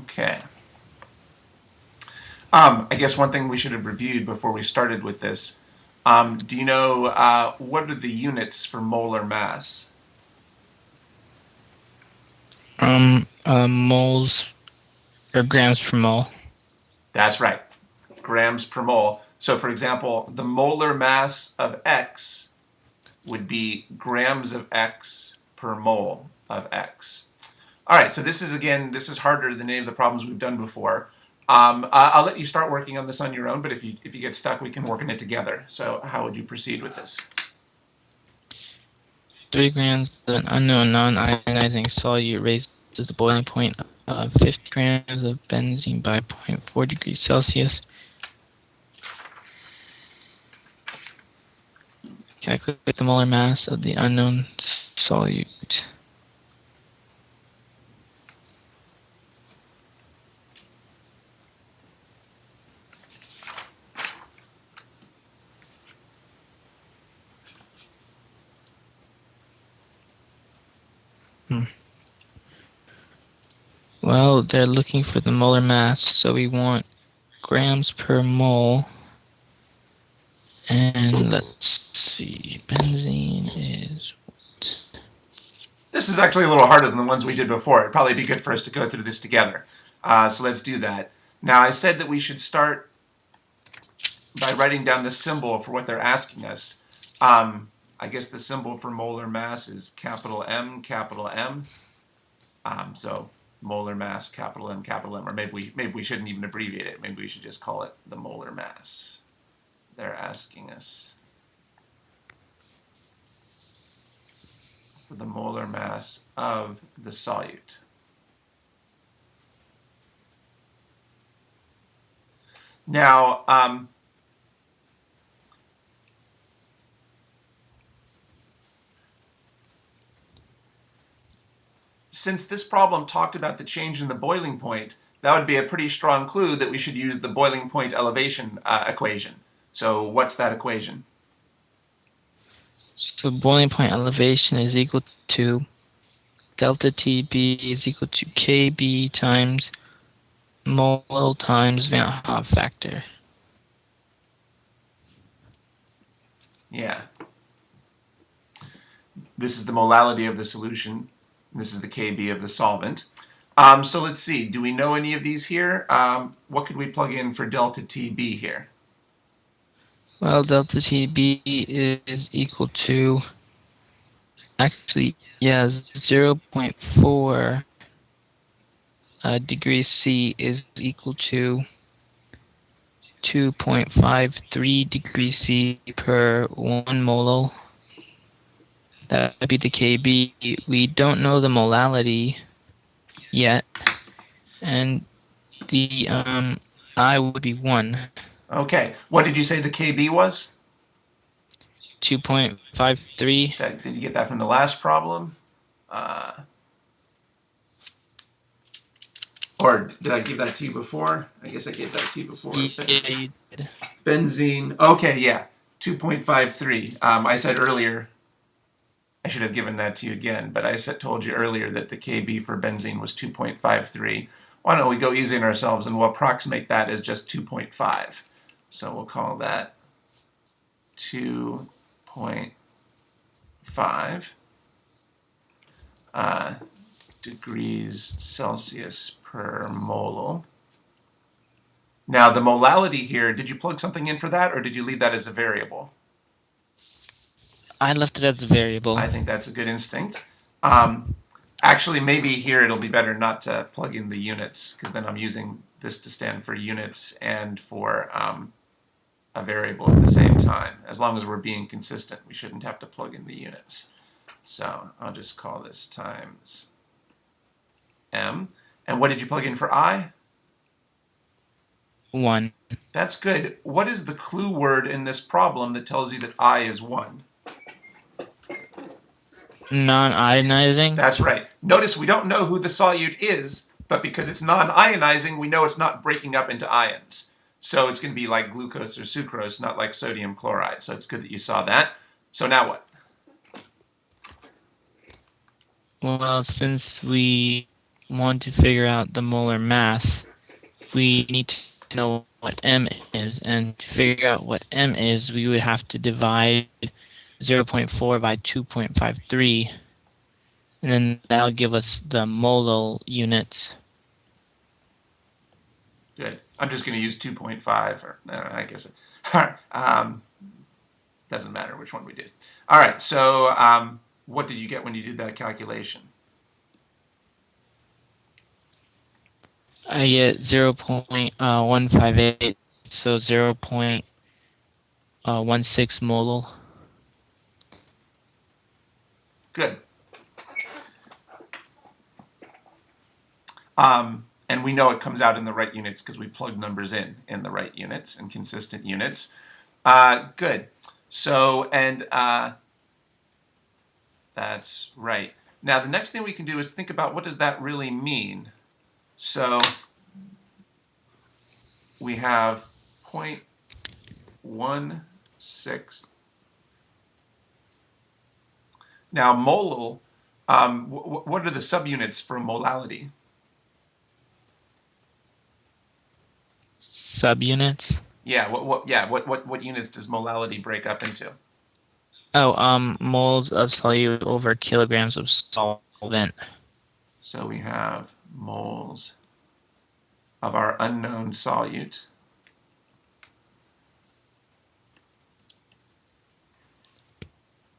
Okay. I guess one thing we should have reviewed before we started with this, do you know what are the units for molar mass? Moles or grams per mole. That's right, grams per mole. So for example, the molar mass of X would be grams of X per mole of X. All right, so this is harder than any of the problems we've done before. I'll let you start working on this on your own, but if you get stuck, we can work on it together. So how would you proceed with this? 3 grams of an unknown non-ionizing solute raises the boiling point of 50 grams of benzene by 0.4 degrees Celsius. Calculate the molar mass of the unknown solute. Well, they're looking for the molar mass, so we want grams per mole. And let's see, benzene is what? This is actually a little harder than the ones we did before. It'd probably be good for us to go through this together. So let's do that. Now, I said that we should start by writing down the symbol for what they're asking us. I guess the symbol for molar mass is capital M, capital M. So molar mass, capital M, or maybe we shouldn't even abbreviate it. Maybe we should just call it the molar mass. They're asking us for the molar mass of the solute. Now, since this problem talked about the change in the boiling point, that would be a pretty strong clue that we should use the boiling point elevation equation. So what's that equation? So boiling point elevation is equal to delta TB is equal to KB times Molo times Vant Hoff Factor. Yeah. This is the molality of the solution. This is the KB of the solvent. So let's see. Do we know any of these here? What could we plug in for delta TB here? Well, delta TB is equal to, actually, yeah, 0.4 degrees C is equal to 2.53 degrees C per 1 molo. That would be the KB. We don't know the molality yet, and the I would be 1. Okay. What did you say the KB was? 2.53. Did you get that from the last problem? Or did I give that to you before? I guess I gave that to you before. Yeah, you did. Benzene. Okay, yeah. 2.53. I said earlier, I should have given that to you again, but I told you earlier that the KB for benzene was 2.53. Why don't we go easy on ourselves and we'll approximate that as just 2.5. So we'll call that 2.5 degrees Celsius per mole. Now the molality here, did you plug something in for that or did you leave that as a variable? I left it as a variable. I think that's a good instinct. Actually, maybe here it'll be better not to plug in the units because then I'm using this to stand for units and for a variable at the same time. As long as we're being consistent, we shouldn't have to plug in the units. So I'll just call this times M. And what did you plug in for I? 1. That's good. What is the clue word in this problem that tells you that I is 1? Non-ionizing? That's right. Notice we don't know who the solute is, but because it's non-ionizing, we know it's not breaking up into ions. So it's going to be like glucose or sucrose, not like sodium chloride. So it's good that you saw that. So now what? Well, since we want to figure out the molar mass, we need to know what m is. And to figure out what m is, we would have to divide 0.4 by 2.53. And then that'll give us the molal units. Good. I'm just going to use 2.5, or I guess. Doesn't matter which one we do. All right, so what did you get when you did that calculation? I get 0.158, so 0.16 molal. Good. And we know it comes out in the right units because we plug numbers in the right units and consistent units. Good. So, and that's right. Now, the next thing we can do is think about what does that really mean. So, we have 0.16. Now, molal, what are the subunits for molality? Subunits? Yeah, what units does molality break up into? Oh, moles of solute over kilograms of solvent. So we have moles of our unknown solute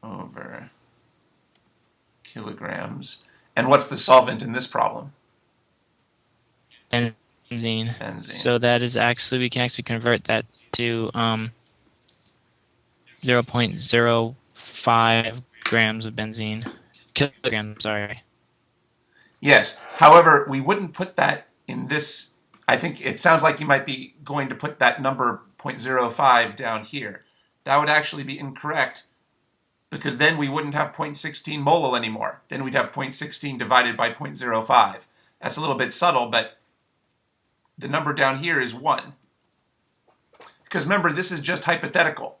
over kilograms. And what's the solvent in this problem? Benzene. Benzene. So that is actually, we can actually convert that to 0.05 grams of benzene. Kilograms, sorry. Yes. However, we wouldn't put that in this. I think it sounds like you might be going to put that number 0.05 down here. That would actually be incorrect, because then we wouldn't have 0.16 molal anymore. Then we'd have 0.16 divided by 0.05. That's a little bit subtle, but the number down here is 1. Because remember, this is just hypothetical.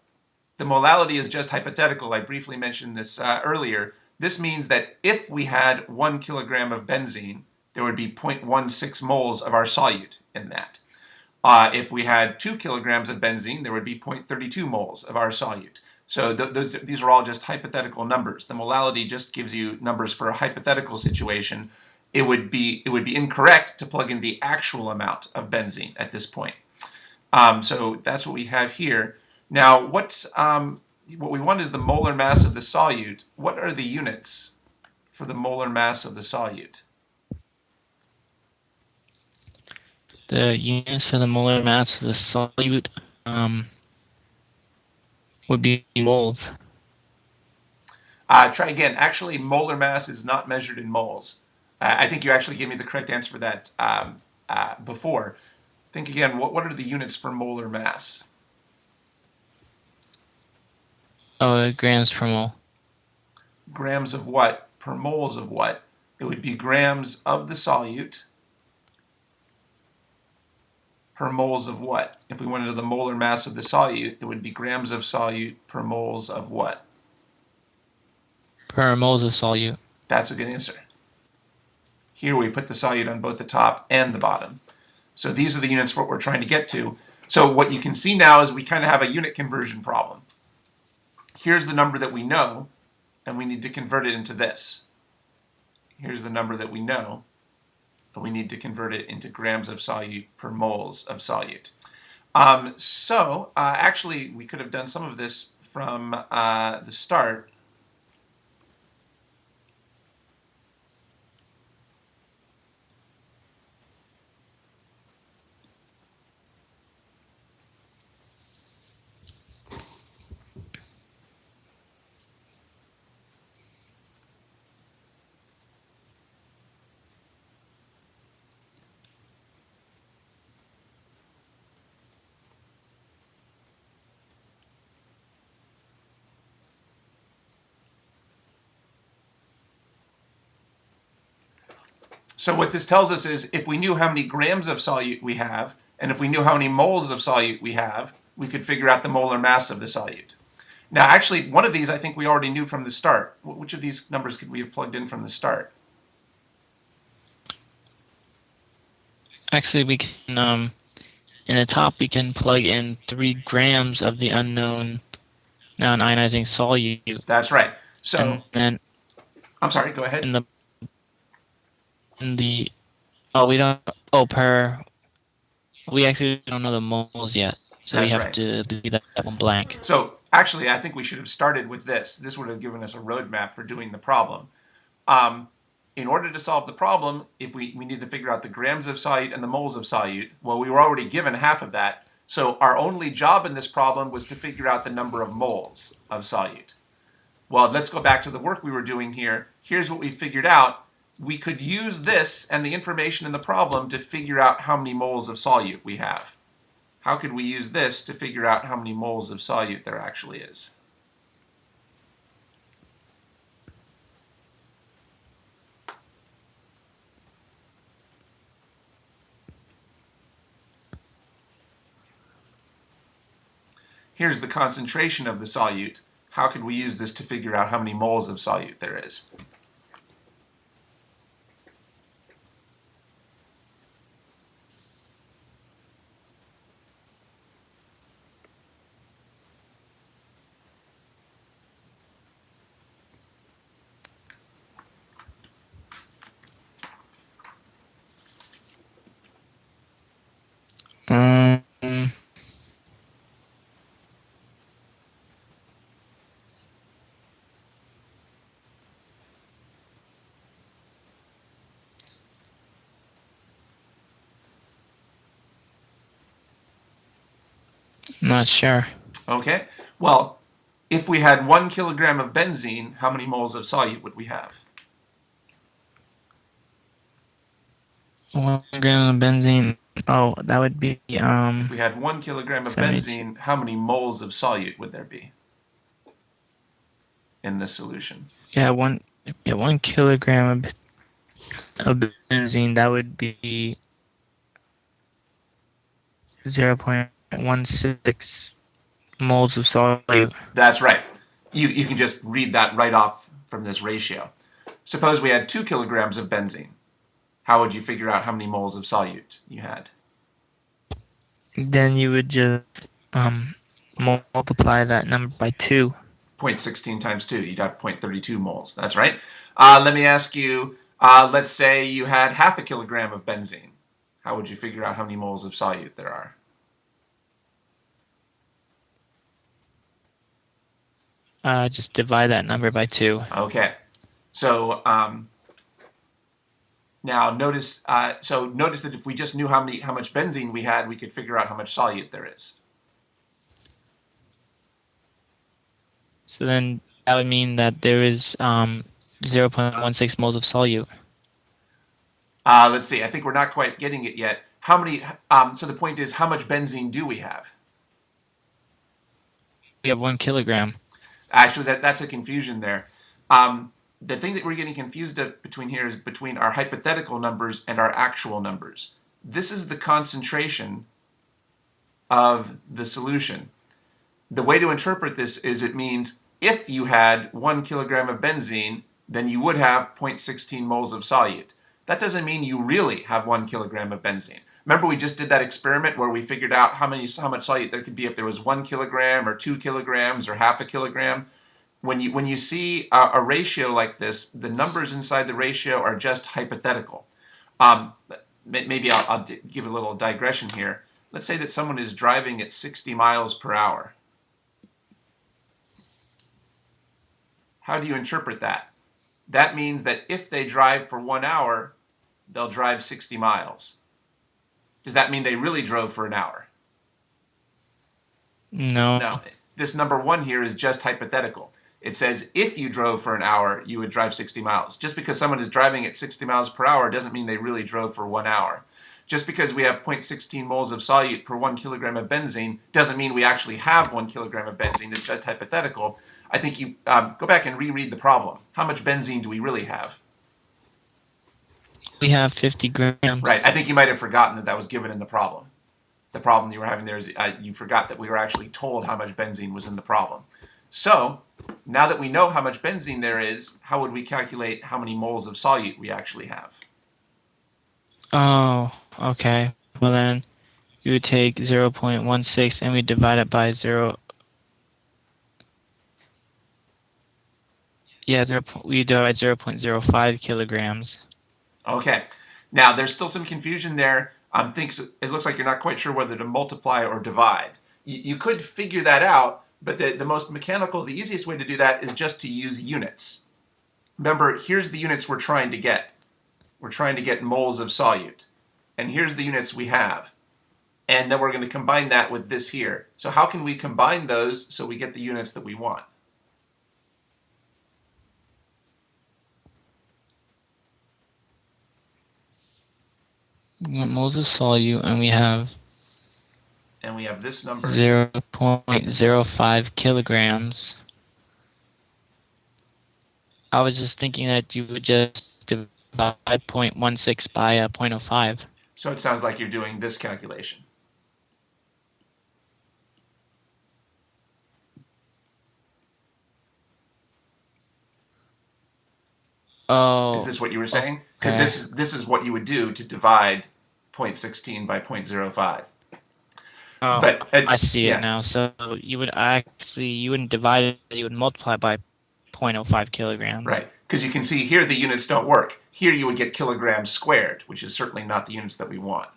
The molality is just hypothetical. I briefly mentioned this earlier. This means that if we had 1 kilogram of benzene, there would be 0.16 moles of our solute in that. If we had 2 kilograms of benzene, there would be 0.32 moles of our solute. So these are all just hypothetical numbers. The molality just gives you numbers for a hypothetical situation. It would be incorrect to plug in the actual amount of benzene at this point. So that's what we have here. Now, what we want is the molar mass of the solute. What are the units for the molar mass of the solute? The units for the molar mass of the solute would be moles. Try again. Actually, molar mass is not measured in moles. I think you actually gave me the correct answer for that before. Think again. What are the units for molar mass? Oh, grams per mole. Grams of what per moles of what? It would be grams of the solute per moles of what? If we went into the molar mass of the solute, it would be grams of solute per moles of what? Per moles of solute. That's a good answer. Here we put the solute on both the top and the bottom. So these are the units for what we're trying to get to. So what you can see now is we kind of have a unit conversion problem. Here's the number that we know, and we need to convert it into this. Here's the number that we know, and we need to convert it into grams of solute per moles of solute. Actually, we could have done some of this from the start. So what this tells us is if we knew how many grams of solute we have, and if we knew how many moles of solute we have, we could figure out the molar mass of the solute. Now, actually, one of these I think we already knew from the start. Which of these numbers could we have plugged in from the start? Actually, we can, in the top, we can plug in 3 grams of the unknown non-ionizing solute. That's right. So, and then I'm sorry, go ahead. We actually don't know the moles yet, so That's we have right. to leave that one blank. So, actually, I think we should have started with this. This would have given us a roadmap for doing the problem. In order to solve the problem, if we need to figure out the grams of solute and the moles of solute, well, we were already given half of that. So our only job in this problem was to figure out the number of moles of solute. Well, let's go back to the work we were doing here. Here's what we figured out. We could use this and the information in the problem to figure out how many moles of solute we have. How could we use this to figure out how many moles of solute there actually is? Here's the concentration of the solute. How could we use this to figure out how many moles of solute there is? Not sure. Okay, well, if we had 1 kilogram of benzene, how many moles of solute would we have? 1 gram of benzene. Oh, that would be If we had 1 kilogram of 72. benzene, how many moles of solute would there be in this solution? Yeah, 1 kilogram of benzene. That would be 0.16 moles of solute. That's right. You can just read that right off from this ratio. Suppose we had 2 kilograms of benzene. How would you figure out how many moles of solute you had? Then you would just multiply that number by 2. 0.16 times 2, you'd have 0.32 moles. That's right. Let me ask you, let's say you had half a kilogram of benzene. How would you figure out how many moles of solute there are? Just divide that number by 2. Okay. So now notice that if we just knew how much benzene we had, we could figure out how much solute there is. So then that would mean that there is 0.16 moles of solute. Let's see. I think we're not quite getting it yet. How many? So the point is, how much benzene do we have? We have 1 kilogram. Actually, that's a confusion there. The thing that we're getting confused between here is between our hypothetical numbers and our actual numbers. This is the concentration of the solution. The way to interpret this is it means if you had 1 kilogram of benzene, then you would have 0.16 moles of solute. That doesn't mean you really have 1 kilogram of benzene. Remember we just did that experiment where we figured out how much solute there could be if there was 1 kilogram or 2 kilograms or half a kilogram. When you see a ratio like this, the numbers inside the ratio are just hypothetical. Maybe I'll give a little digression here. Let's say that someone is driving at 60 miles per hour. How do you interpret that? That means that if they drive for 1 hour, they'll drive 60 miles. Does that mean they really drove for an hour? No. No. This number 1 here is just hypothetical. It says if you drove for an hour, you would drive 60 miles. Just because someone is driving at 60 miles per hour doesn't mean they really drove for 1 hour. Just because we have 0.16 moles of solute per 1 kilogram of benzene doesn't mean we actually have 1 kilogram of benzene. It's just hypothetical. I think you go back and reread the problem. How much benzene do we really have? We have 50 grams. Right. I think you might have forgotten that was given in the problem. The problem you were having there is you forgot that we were actually told how much benzene was in the problem. So now that we know how much benzene there is, how would we calculate how many moles of solute we actually have? Oh. okay. Well then, you would take 0.16 and we divide it by 0. Yeah, we divide 0.05 kilograms. Okay. Now, there's still some confusion there. It looks like you're not quite sure whether to multiply or divide. You could figure that out, but the most mechanical, the easiest way to do that is just to use units. Remember, here's the units we're trying to get. We're trying to get moles of solute. And here's the units we have. And then we're going to combine that with this here. So how can we combine those so we get the units that we want? We want moles of solute, and we have this number 0.05 kilograms. I was just thinking that you would just divide 0.16 by 0.05. So it sounds like you're doing this calculation. Oh. Is this what you were saying? Because this is what you would do to divide 0.16 by 0.05. Oh, but I see it now. So you wouldn't divide it, you would multiply by 0.05 kilograms. Right, because you can see here the units don't work. Here you would get kilograms squared, which is certainly not the units that we want.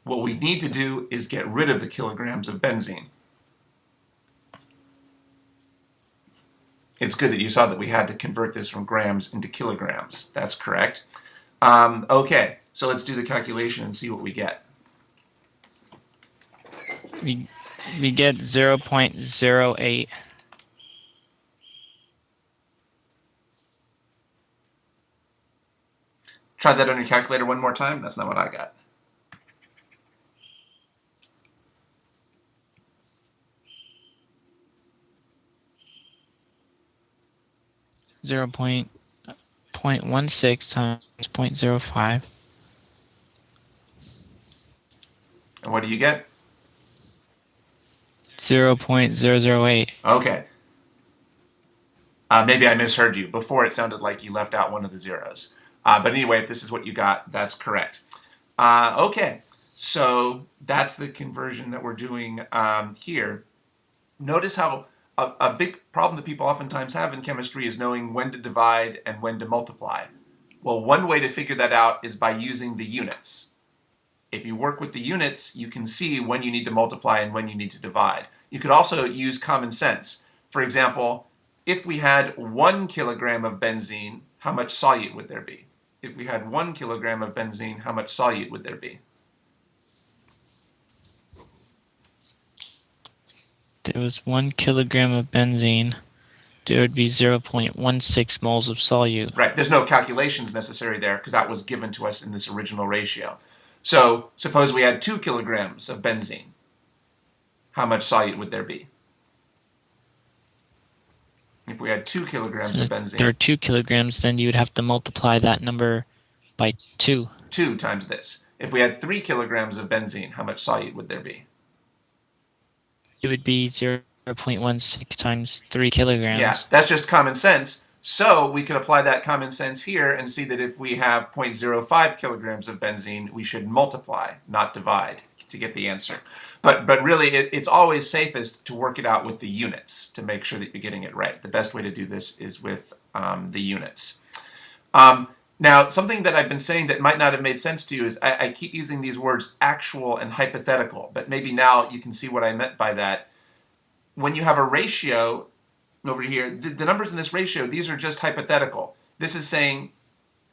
What we need to do is get rid of the kilograms of benzene. It's good that you saw that we had to convert this from grams into kilograms. That's correct. Okay, so let's do the calculation and see what we get. We get 0.08. Try that on your calculator one more time. That's not what I got. 0.16 times 0.05. And what do you get? 0.008. Okay. Maybe I misheard you. Before it sounded like you left out one of the zeros. But anyway, if this is what you got, that's correct. Okay, so that's the conversion that we're doing here. Notice how a big problem that people oftentimes have in chemistry is knowing when to divide and when to multiply. Well, one way to figure that out is by using the units. If you work with the units, you can see when you need to multiply and when you need to divide. You could also use common sense. For example, if we had 1 kilogram of benzene, how much solute would there be? If we had 1 kilogram of benzene, how much solute would there be? There was 1 kilogram of benzene. There would be 0.16 moles of solute. Right, there's no calculations necessary there because that was given to us in this original ratio. So suppose we had 2 kilograms of benzene. How much solute would there be? If we had 2 kilograms of benzene. There are 2 kilograms, then you would have to multiply that number by 2. 2 times this. If we had 3 kilograms of benzene, how much solute would there be? It would be 0.16 times 3 kilograms. Yeah, that's just common sense. So we could apply that common sense here and see that if we have 0.05 kilograms of benzene, we should multiply, not divide, to get the answer. But really, it's always safest to work it out with the units to make sure that you're getting it right. The best way to do this is with the units. Now, something that I've been saying that might not have made sense to you is I keep using these words actual and hypothetical, but maybe now you can see what I meant by that. When you have a ratio over here, the numbers in this ratio, these are just hypothetical. This is saying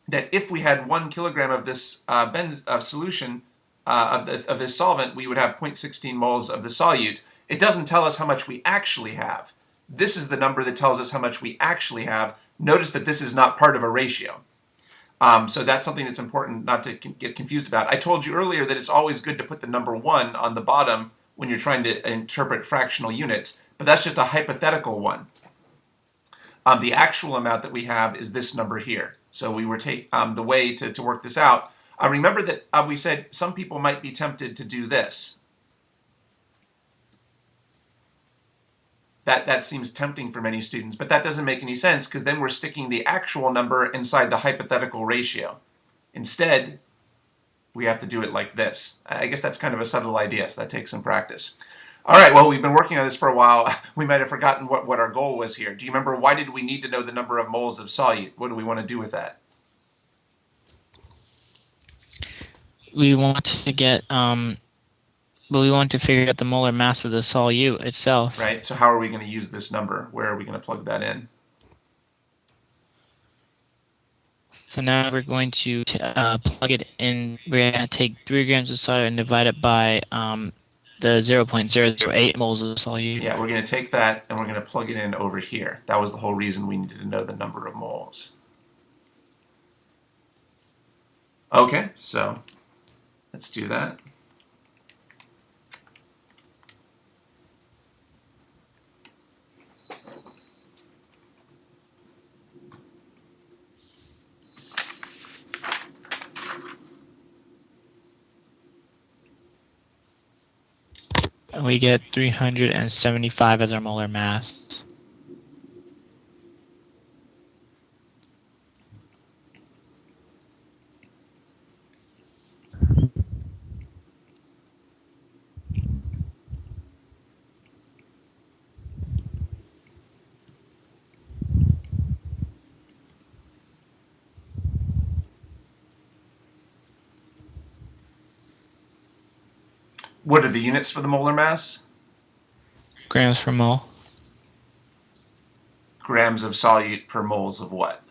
that if we had 1 kilogram of this Benz of solution, of this solvent, we would have 0.16 moles of the solute. It doesn't tell us how much we actually have. This is the number that tells us how much we actually have. Notice that this is not part of a ratio. So that's something that's important not to get confused about. I told you earlier that it's always good to put the number 1 on the bottom when you're trying to interpret fractional units, but that's just a hypothetical one. The actual amount that we have is this number here. So we were the way to work this out. Remember that we said some people might be tempted to do this. That seems tempting for many students, but that doesn't make any sense because then we're sticking the actual number inside the hypothetical ratio. Instead, we have to do it like this. I guess that's kind of a subtle idea, so that takes some practice. All right, well, we've been working on this for a while. We might have forgotten what our goal was here. Do you remember why did we need to know the number of moles of solute? What do we want to do with that? We want to get, we want to figure out the molar mass of the solute itself. Right, so how are we going to use this number? Where are we going to plug that in? So now we're going to plug it in. We're going to take 3 grams of solute and divide it by the 0.008 moles of solute. Yeah, we're going to take that and we're going to plug it in over here. That was the whole reason we needed to know the number of moles. Okay, so let's do that. We get 375 as our molar mass. What are the units for the molar mass? Grams per mole. Grams of solute per moles of what?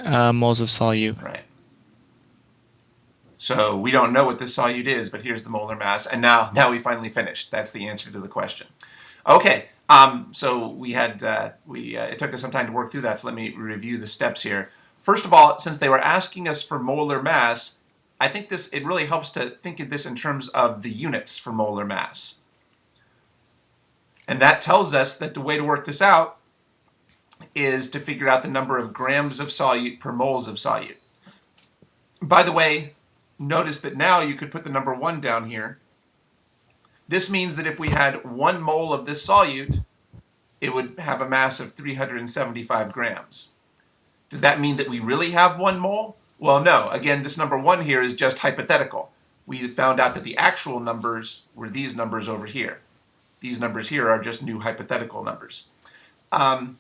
Moles of solute. Right. So we don't know what this solute is, but here's the molar mass, and now we finally finished. That's the answer to the question. Okay, so we had it took us some time to work through that, so let me review the steps here. First of all, since they were asking us for molar mass, I think it really helps to think of this in terms of the units for molar mass. And that tells us that the way to work this out is to figure out the number of grams of solute per moles of solute. By the way, notice that now you could put the number 1 down here. This means that if we had 1 mole of this solute, it would have a mass of 375 grams. Does that mean that we really have 1 mole? Well, no. Again, this number 1 here is just hypothetical. We found out that the actual numbers were these numbers over here. These numbers here are just new hypothetical numbers. Now,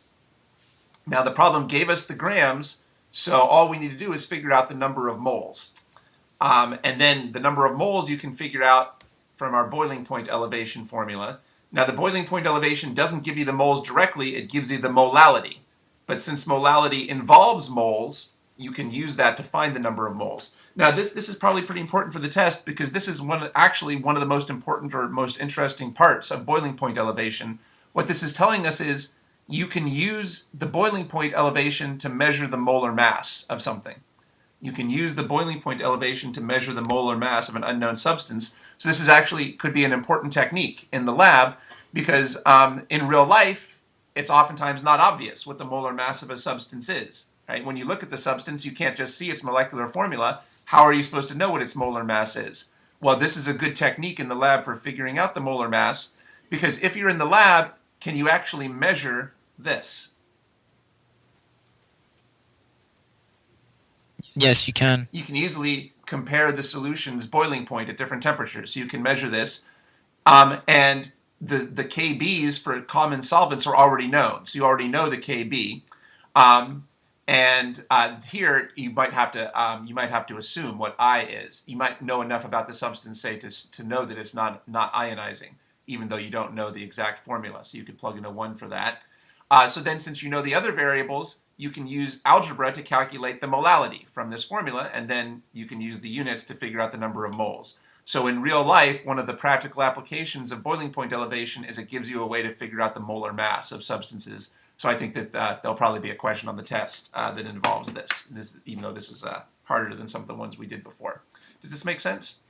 the problem gave us the grams, so all we need to do is figure out the number of moles. And then the number of moles you can figure out from our boiling point elevation formula. Now, the boiling point elevation doesn't give you the moles directly, it gives you the molality. But since molality involves moles, you can use that to find the number of moles. Now, this is probably pretty important for the test because this is actually one of the most important or most interesting parts of boiling point elevation. What this is telling us is you can use the boiling point elevation to measure the molar mass of something. You can use the boiling point elevation to measure the molar mass of an unknown substance. So this is actually could be an important technique in the lab because in real life, it's oftentimes not obvious what the molar mass of a substance is. Right? When you look at the substance, you can't just see its molecular formula. How are you supposed to know what its molar mass is? Well, this is a good technique in the lab for figuring out the molar mass because if you're in the lab, can you actually measure this? Yes, you can. You can easily compare the solution's boiling point at different temperatures. So you can measure this. And the KBs for common solvents are already known. So you already know the KB. Here you might have to assume what I is. You might know enough about the substance, say, to know that it's not ionizing, even though you don't know the exact formula. So you could plug in a 1 for that. So then, since you know the other variables, you can use algebra to calculate the molality from this formula, and then you can use the units to figure out the number of moles. So in real life, one of the practical applications of boiling point elevation is it gives you a way to figure out the molar mass of substances. So I think that there'll probably be a question on the test that involves this, even though this is harder than some of the ones we did before. Does this make sense?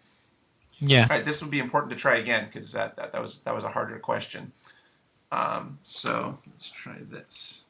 Yeah. All right, this would be important to try again because that was a harder question. So let's try this.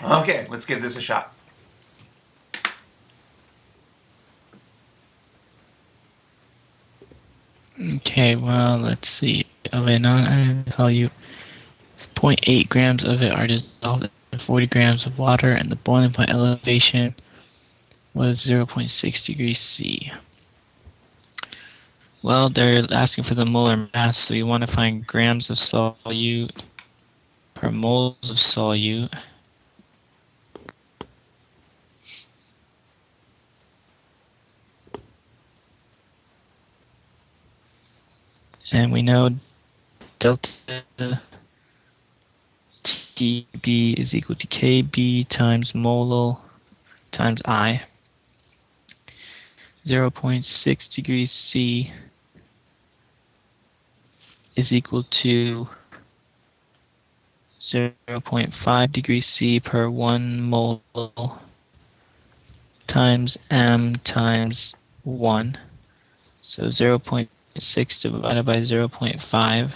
Okay, let's give this a shot. Okay, well, let's see. Of a non-ionizing solute, 0.8 grams of it are dissolved in 40 grams of water, and the boiling point elevation was 0.6 degrees C. Well, they're asking for the molar mass, so you want to find grams of solute per moles of solute. And we know delta TB is equal to KB times molal times I. 0.6 degrees C is equal to 0.5 degrees C per 1 mole times M times 1. So 0.6 divided by 0.5.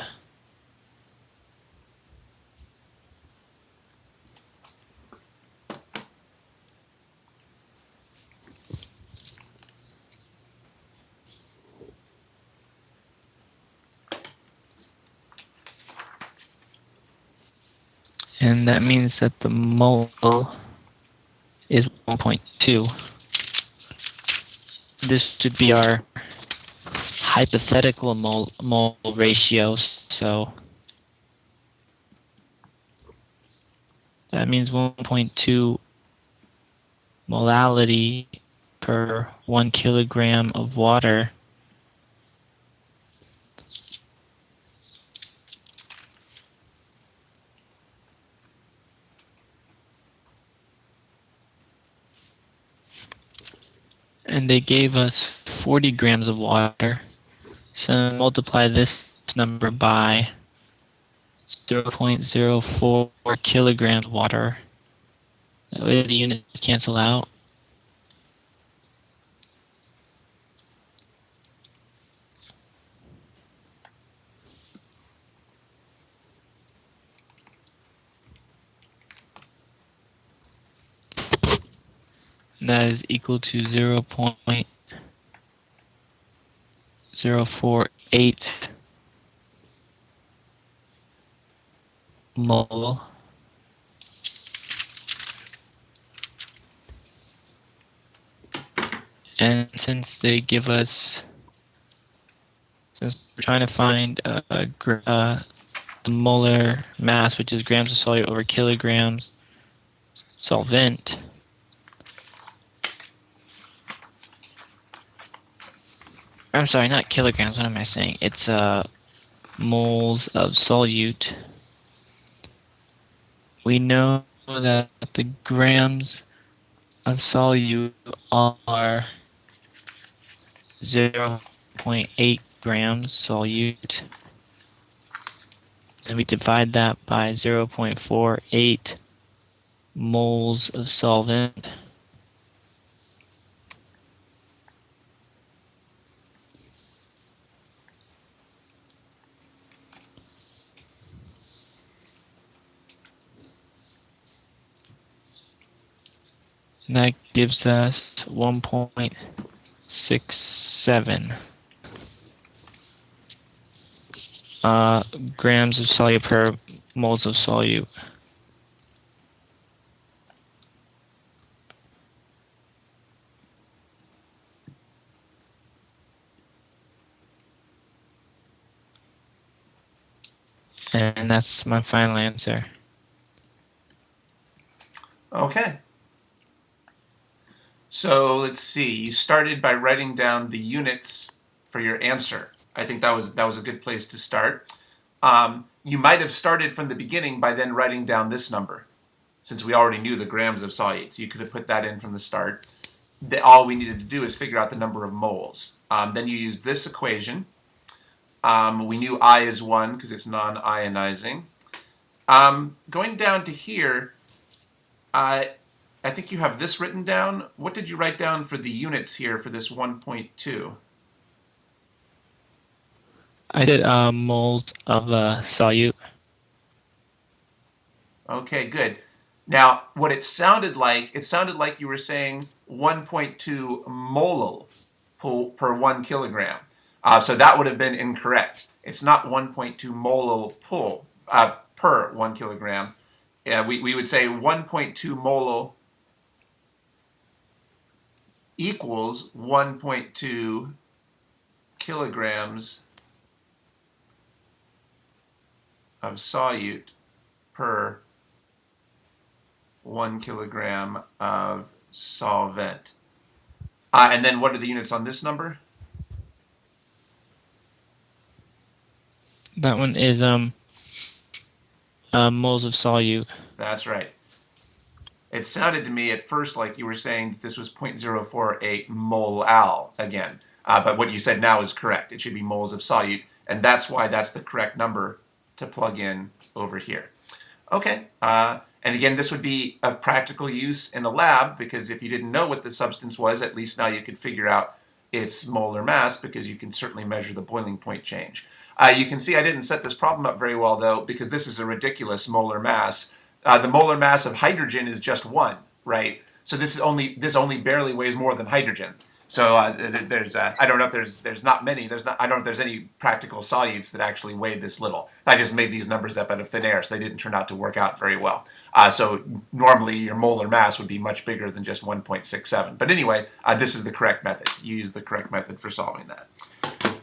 And that means that the mole is 1.2. This should be our hypothetical mole ratio, so that means 1.2 molality per 1 kilogram of water. And they gave us 40 grams of water. So multiply this number by 0.04 kilograms of water. That way the units cancel out. And that is equal to 0.048 mole. And since they give us, since we're trying to find the molar mass, which is grams of solute over kilograms solvent, I'm sorry, not kilograms, what am I saying? It's moles of solute. We know that the grams of solute are 0.8 grams solute, and we divide that by 0.48 moles of solvent. And that gives us 1.67 grams of solute per moles of solute. And that's my final answer. Okay. So let's see. You started by writing down the units for your answer. I think that was a good place to start. You might have started from the beginning by then writing down this number, since we already knew the grams of solute. So you could have put that in from the start. All we needed to do is figure out the number of moles. Then you used this equation. We knew I is 1 because it's non-ionizing. Going down to here, I think you have this written down. What did you write down for the units here for this 1.2? I did moles of solute. Okay, good. Now, what it sounded like you were saying 1.2 molal per 1 kilogram. So that would have been incorrect. It's not 1.2 molal per 1 kilogram. We would say 1.2 molal equals 1.2 kilograms of solute per 1 kilogram of solvent. And then what are the units on this number? That one is moles of solute. That's right. It sounded to me at first like you were saying that this was 0.048 mol again. But what you said now is correct. It should be moles of solute. And that's why that's the correct number to plug in over here. Okay. And again, this would be of practical use in a lab, because if you didn't know what the substance was, at least now you could figure out its molar mass, because you can certainly measure the boiling point change. You can see I didn't set this problem up very well, though, because this is a ridiculous molar mass. The molar mass of hydrogen is just 1, right? So this only barely weighs more than hydrogen. So I don't know if there's not many. I don't know if there's any practical solutes that actually weigh this little. I just made these numbers up out of thin air, so they didn't turn out to work out very well. So normally your molar mass would be much bigger than just 1.67. But anyway, this is the correct method. You use the correct method for solving that.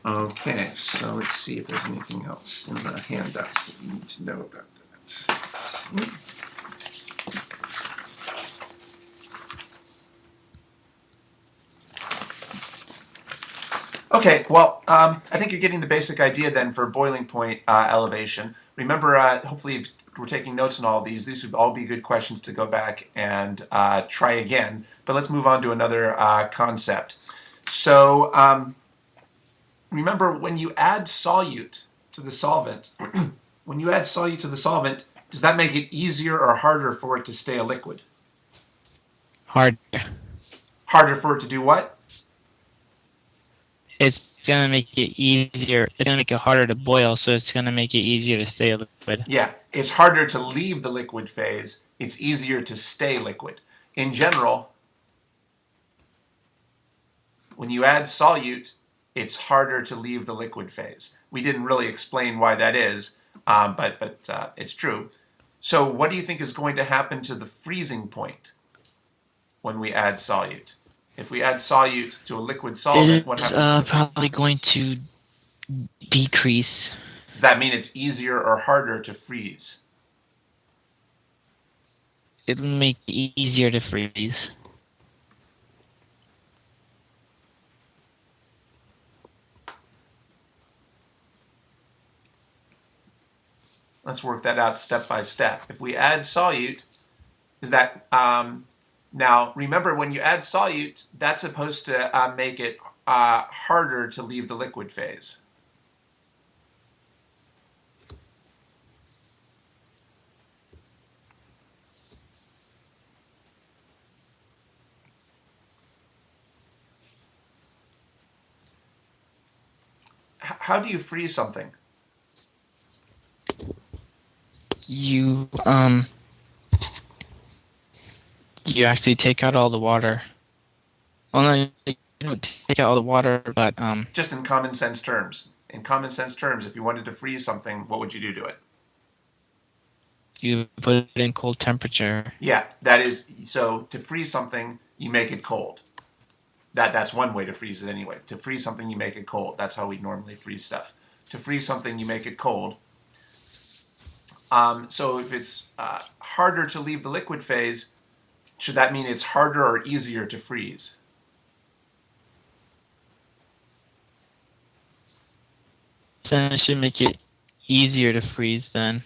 Okay, so let's see if there's anything else in the handouts that you need to know about that. Okay, well, I think you're getting the basic idea then for boiling point elevation. Remember, hopefully if we're taking notes on all of these would all be good questions to go back and try again. But let's move on to another concept. So remember, when you add solute to the solvent, does that make it easier or harder for it to stay a liquid? Harder. Harder for it to do what? It's gonna make it easier. It's gonna make it harder to boil, so it's gonna make it easier to stay a liquid. Yeah, it's harder to leave the liquid phase. It's easier to stay liquid. In general, when you add solute, it's harder to leave the liquid phase. We didn't really explain why that is, but it's true. So what do you think is going to happen to the freezing point when we add solute? If we add solute to a liquid solvent, what happens to the probably going to decrease. Does that mean it's easier or harder to freeze? It'll make it easier to freeze. Let's work that out step by step. If we add solute, is that now remember, when you add solute, that's supposed to make it harder to leave the liquid phase. How do you freeze something? You actually take out all the water. Well, no, you don't take out all the water, but Just in common sense terms. In common sense terms, if you wanted to freeze something, what would you do to it? you put it in cold temperature. Yeah, that is, so to freeze something, you make it cold. That's one way to freeze it anyway. To freeze something, you make it cold. That's how we normally freeze stuff. To freeze something, you make it cold. So if it's harder to leave the liquid phase, should that mean it's harder or easier to freeze? So it should make it easier to freeze then.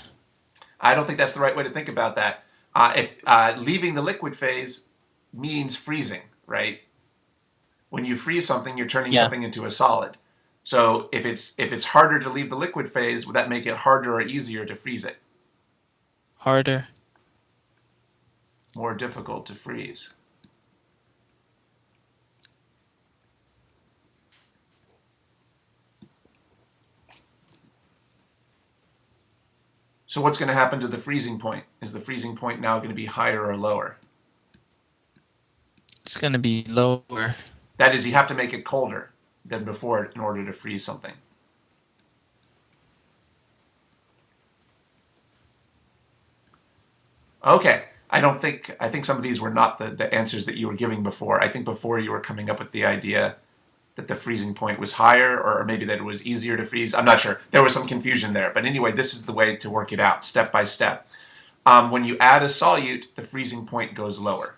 I don't think that's the right way to think about that. If leaving the liquid phase means freezing, right? When you freeze something, you're turning something into a solid. So if it's harder to leave the liquid phase, would that make it harder or easier to freeze it? Harder. More difficult to freeze. So what's going to happen to the freezing point? Is the freezing point now going to be higher or lower? It's going to be lower. That is, you have to make it colder than before in order to freeze something. Okay, I think some of these were not the answers that you were giving before. I think before you were coming up with the idea that the freezing point was higher, or maybe that it was easier to freeze. I'm not sure. There was some confusion there. But anyway, this is the way to work it out, step by step. When you add a solute, the freezing point goes lower.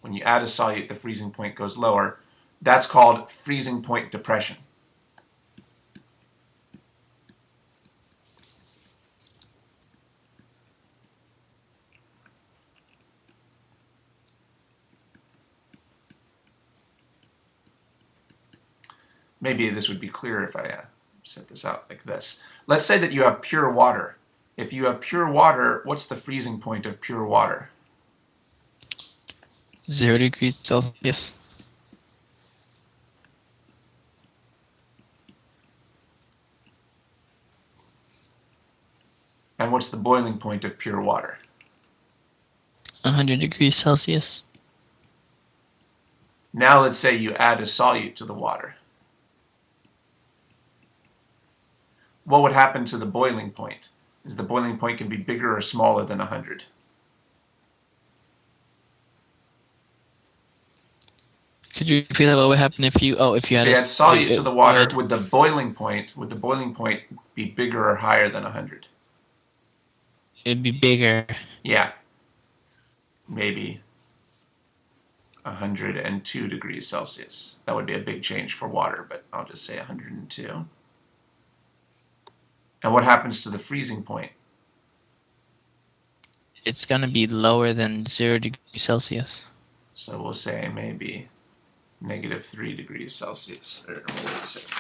When you add a solute, the freezing point goes lower. That's called freezing point depression. Maybe this would be clearer if I set this out like this. Let's say that you have pure water. If you have pure water, what's the freezing point of pure water? 0 degrees Celsius. And what's the boiling point of pure water? 100 degrees Celsius. Now let's say you add a solute to the water. What would happen to the boiling point? Is the boiling point can be bigger or smaller than 100? Could you repeat that? What would happen if you had if you add solute to the water, would the boiling point be bigger or higher than 100? It'd be bigger. Yeah. Maybe 102 degrees Celsius. That would be a big change for water, but I'll just say 102. And what happens to the freezing point? It's going to be lower than 0 degrees Celsius. So we'll say maybe -3 degrees Celsius. Or wait a second.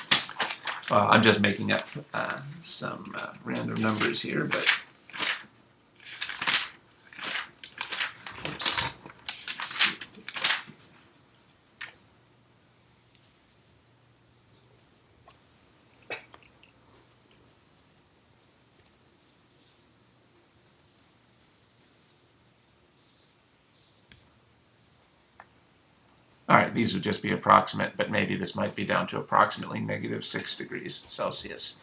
Well, I'm just making up some random numbers here, but oops. Let's see. All right, these would just be approximate, but maybe this might be down to approximately -6 degrees Celsius.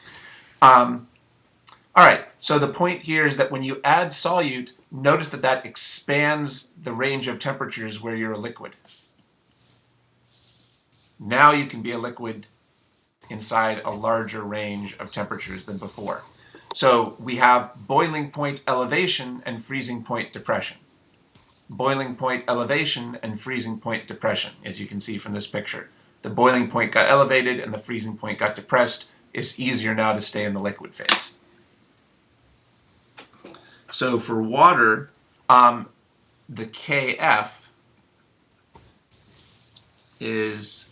All right, so the point here is that when you add solute, notice that that expands the range of temperatures where you're a liquid. Now you can be a liquid inside a larger range of temperatures than before. So we have boiling point elevation and freezing point depression. Boiling point elevation and freezing point depression, as you can see from this picture. The boiling point got elevated and the freezing point got depressed. It's easier now to stay in the liquid phase. So for water, the Kf is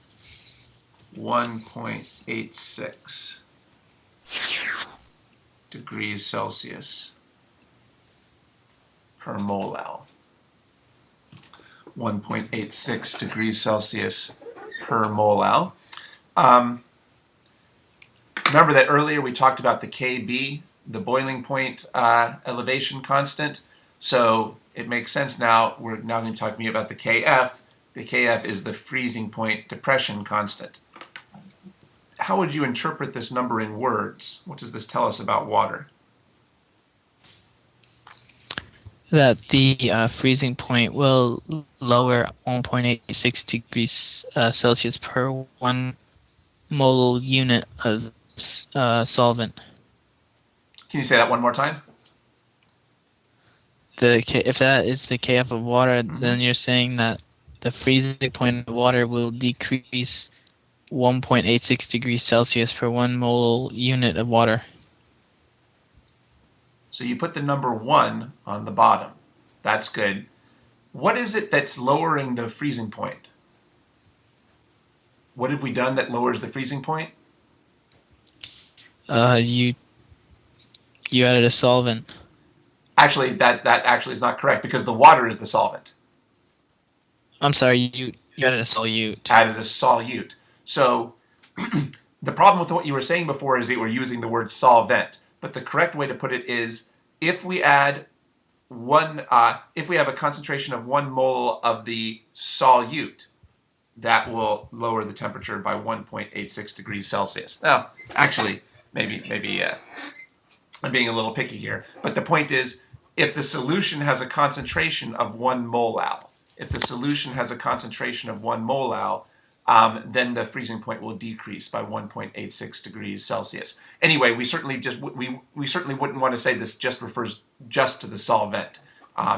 1.86 degrees Celsius per molal. 1.86 degrees Celsius per molal. Remember that earlier we talked about the Kb, the boiling point elevation constant. So it makes sense now. We're now going to talk to me about the Kf. The Kf is the freezing point depression constant. How would you interpret this number in words? What does this tell us about water? That the freezing point will lower 1.86 degrees Celsius per 1 mole unit of solvent. Can you say that one more time? If that is the Kf of water, then you're saying that the freezing point of water will decrease 1.86 degrees Celsius per 1 mole unit of water. So you put the number 1 on the bottom. That's good. What is it that's lowering the freezing point? What have we done that lowers the freezing point? You added a solvent. Actually, that actually is not correct because the water is the solvent. I'm sorry, you added a solute. Added a solute. So the problem with what you were saying before is that you were using the word solvent. But the correct way to put it is if we add if we have a concentration of 1 mole of the solute, that will lower the temperature by 1.86 degrees Celsius. Now, actually, maybe I'm being a little picky here, but the point is, if the solution has a concentration of 1 molal, if the solution has a concentration of 1 molal, then the freezing point will decrease by 1.86 degrees Celsius. Anyway, we certainly wouldn't want to say this just refers just to the solvent.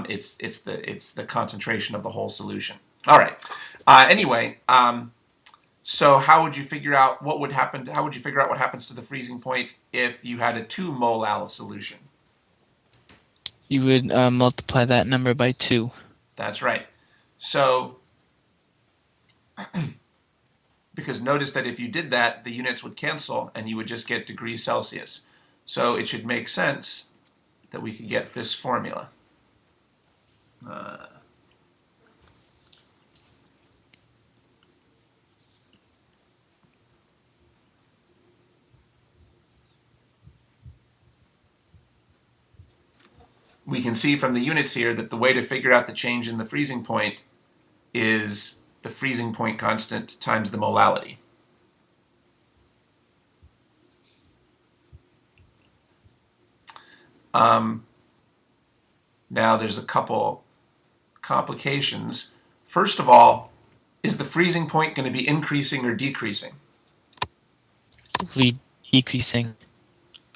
It's the concentration of the whole solution. All right. Anyway, so how would you figure out what would happen? How would you figure out what happens to the freezing point if you had a 2 molal solution? You would multiply that number by 2. That's right. So, because notice that if you did that, the units would cancel and you would just get degrees Celsius. So it should make sense that we could get this formula. We can see from the units here that the way to figure out the change in the freezing point is the freezing point constant times the molality. Now there's a couple complications. First of all, is the freezing point going to be increasing or decreasing? It will be decreasing.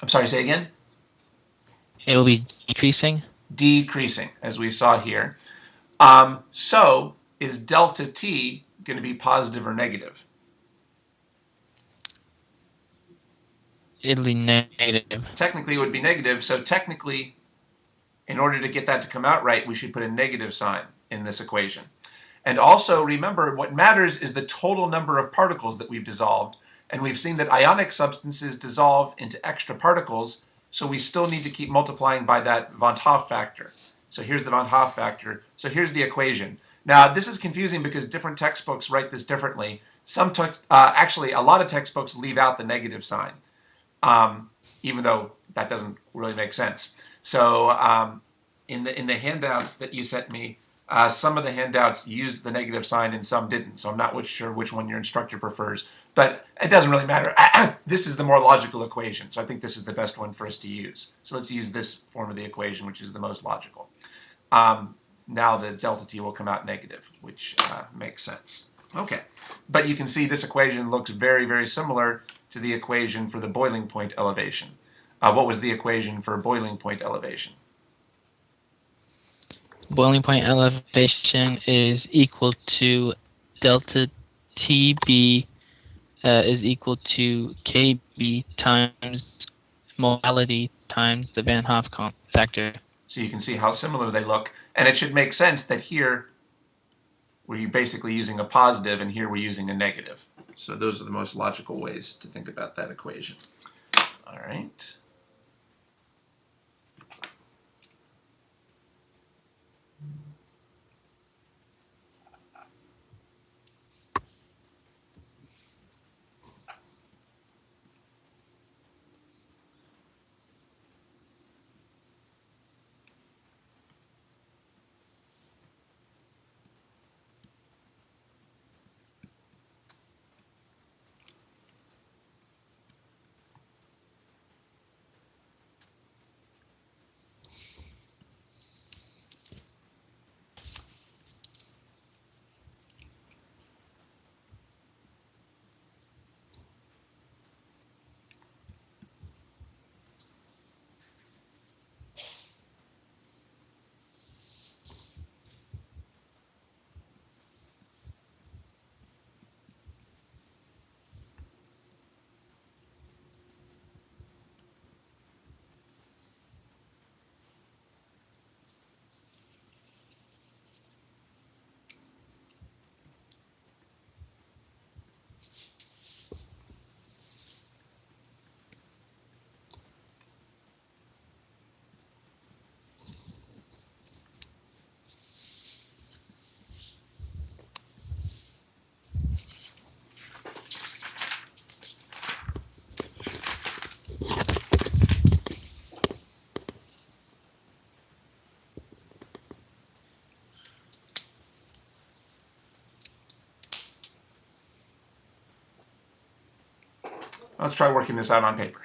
I'm sorry, say again? It will be decreasing. Decreasing, as we saw here. So, is delta T going to be positive or negative? It'll be negative. Technically, it would be negative. So technically, in order to get that to come out right, we should put a negative sign in this equation. And also, remember, what matters is the total number of particles that we've dissolved. And we've seen that ionic substances dissolve into extra particles, so we still need to keep multiplying by that Hoff factor. So here's the Hoff factor. So here's the equation. Now, this is confusing because different textbooks write this differently. Actually, a lot of textbooks leave out the negative sign, even though that doesn't really make sense. So in the handouts that you sent me, some of the handouts used the negative sign and some didn't. So I'm not sure which one your instructor prefers. But it doesn't really matter. This is the more logical equation. So I think this is the best one for us to use. So let's use this form of the equation, which is the most logical. Now the delta T will come out negative, which makes sense. Okay. But you can see this equation looks very, very similar to the equation for the boiling point elevation. What was the equation for boiling point elevation? Boiling point elevation is equal to delta TB is equal to KB times molality times the Van Hoff factor. So you can see how similar they look. And it should make sense that here we're basically using a positive and here we're using a negative. So those are the most logical ways to think about that equation. All right. Let's try working this out on paper.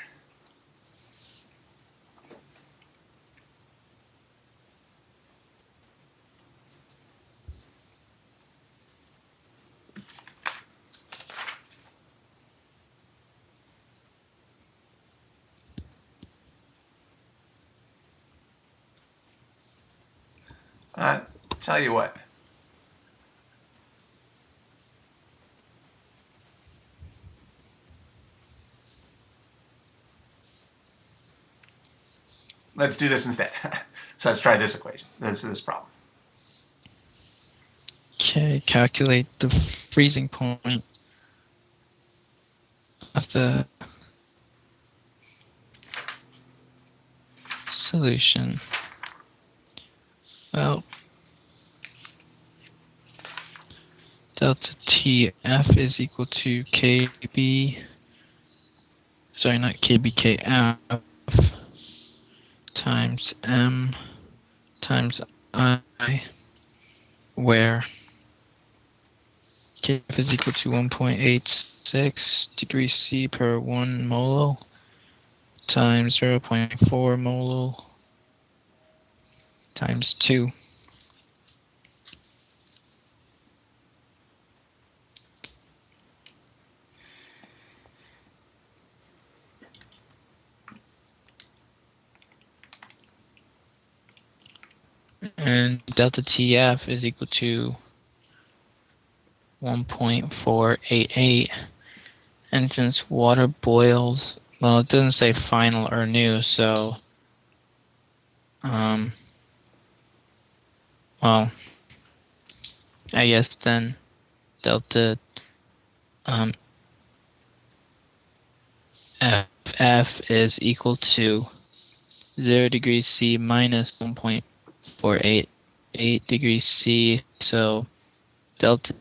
Tell you what. Let's do this instead. So let's try this equation. This problem. Okay, calculate the freezing point of the solution. Well, delta TF is equal to KB, sorry, not KB, KF times M times I, where KF is equal to 1.86 degrees C per 1 molo times 0.4 molo times 2. And delta TF is equal to 1.488. And since water boils, well, it doesn't say final or new, so well, I guess then delta FF is equal to 0 degrees C minus 1.488 degrees C, so delta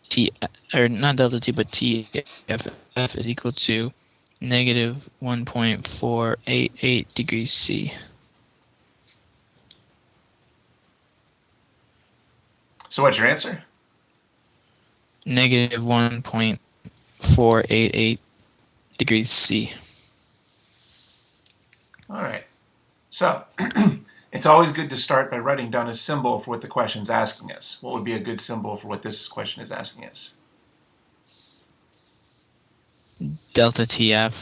T, or not delta T, but TFF is equal to negative 1.488 degrees C. So what's your answer? Negative 1.488 degrees C. All right. So it's always good to start by writing down a symbol for what the question's asking us. What would be a good symbol for what this question is asking us? Delta TF.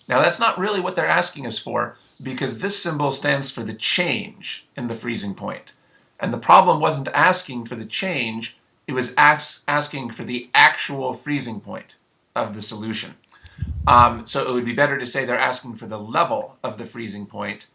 Now that's not really what they're asking us for, because this symbol stands for the change in the freezing point. And the problem wasn't asking for the change, it was asking for the actual freezing point of the solution. So it would be better to say they're asking for the level of the freezing point.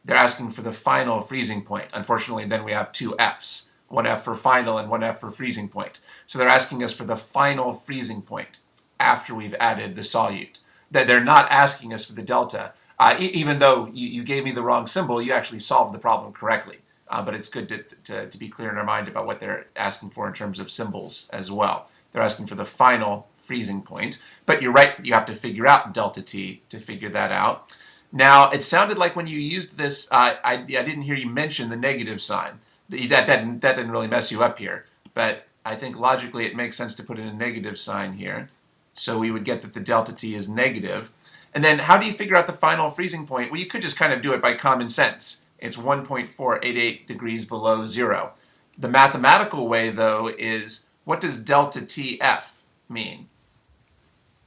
They're asking for the final freezing point. Unfortunately, then we have two Fs, one F for final and one F for freezing point. So they're asking us for the final freezing point after we've added the solute. They're not asking us for the delta. Even though you gave me the wrong symbol, you actually solved the problem correctly. But it's good to be clear in our mind about what they're asking for in terms of symbols as well. They're asking for the final freezing point. But you're right, you have to figure out delta T to figure that out. Now, it sounded like when you used this, I didn't hear you mention the negative sign. That didn't really mess you up here. But I think logically it makes sense to put in a negative sign here. So we would get that the delta T is negative. And then how do you figure out the final freezing point? Well, you could just kind of do it by common sense. It's 1.488 degrees below zero. The mathematical way, though, is what does delta TF mean?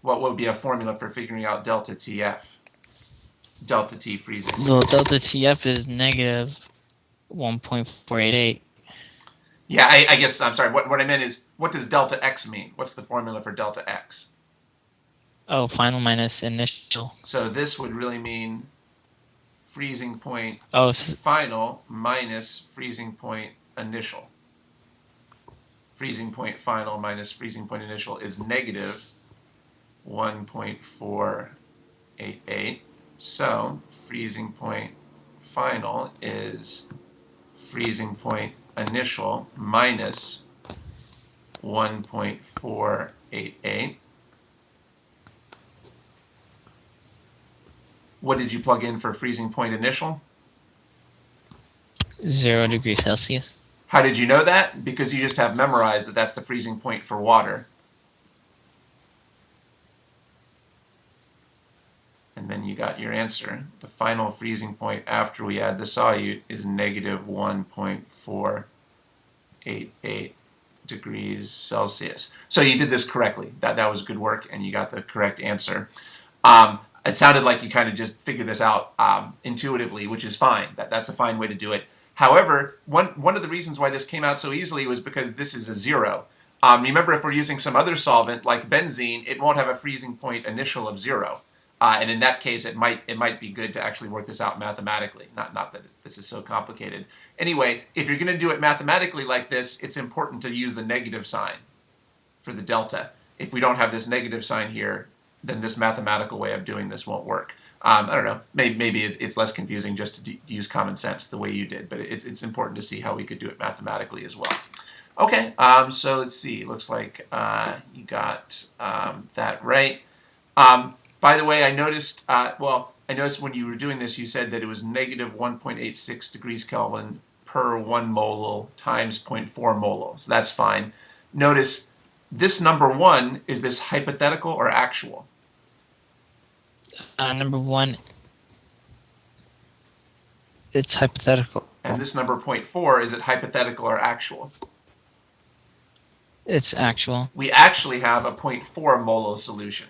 What would be a formula for figuring out delta TF? Delta T freezing. Well, delta TF is negative 1.488. Yeah, I guess, I'm sorry, what I meant is, what does delta X mean? What's the formula for delta X? Oh, final minus initial. So this would really mean freezing point final minus freezing point initial. Freezing point final minus freezing point initial is negative 1.488. So freezing point final is freezing point initial minus 1.488. What did you plug in for freezing point initial? 0 degrees Celsius. How did you know that? Because you just have memorized that that's the freezing point for water. and then you got your answer. The final freezing point after we add the solute is negative 1.488 degrees Celsius. So you did this correctly. That was good work, and you got the correct answer. It sounded like you kind of just figured this out intuitively, which is fine. That's a fine way to do it. However, one of the reasons why this came out so easily was because this is a zero. Remember, if we're using some other solvent like benzene, it won't have a freezing point initial of 0. And in that case, it might be good to actually work this out mathematically. Not that this is so complicated. Anyway, if you're going to do it mathematically like this, it's important to use the negative sign for the delta. If we don't have this negative sign here, then this mathematical way of doing this won't work. I don't know. Maybe it's less confusing just to use common sense the way you did, but it's important to see how we could do it mathematically as well. Okay, so let's see. Looks like you got that right. By the way, I noticed, when you were doing this, you said that it was negative 1.86 degrees Kelvin per 1 mole times 0.4 mole. So that's fine. Notice this number 1, is this hypothetical or actual? Number 1, it's hypothetical. And this number 0.4, is it hypothetical or actual? It's actual. We actually have a 0.4 molo solution.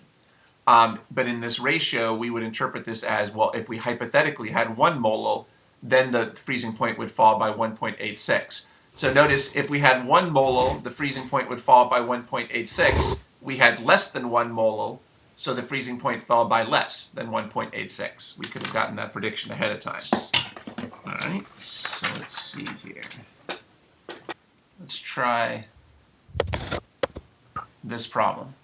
But in this ratio, we would interpret this as, well, if we hypothetically had 1 mole, then the freezing point would fall by 1.86. So notice, if we had 1 mole, the freezing point would fall by 1.86. We had less than 1 mole, so the freezing point fell by less than 1.86. We could have gotten that prediction ahead of time. All right, so let's see here. Let's try this problem.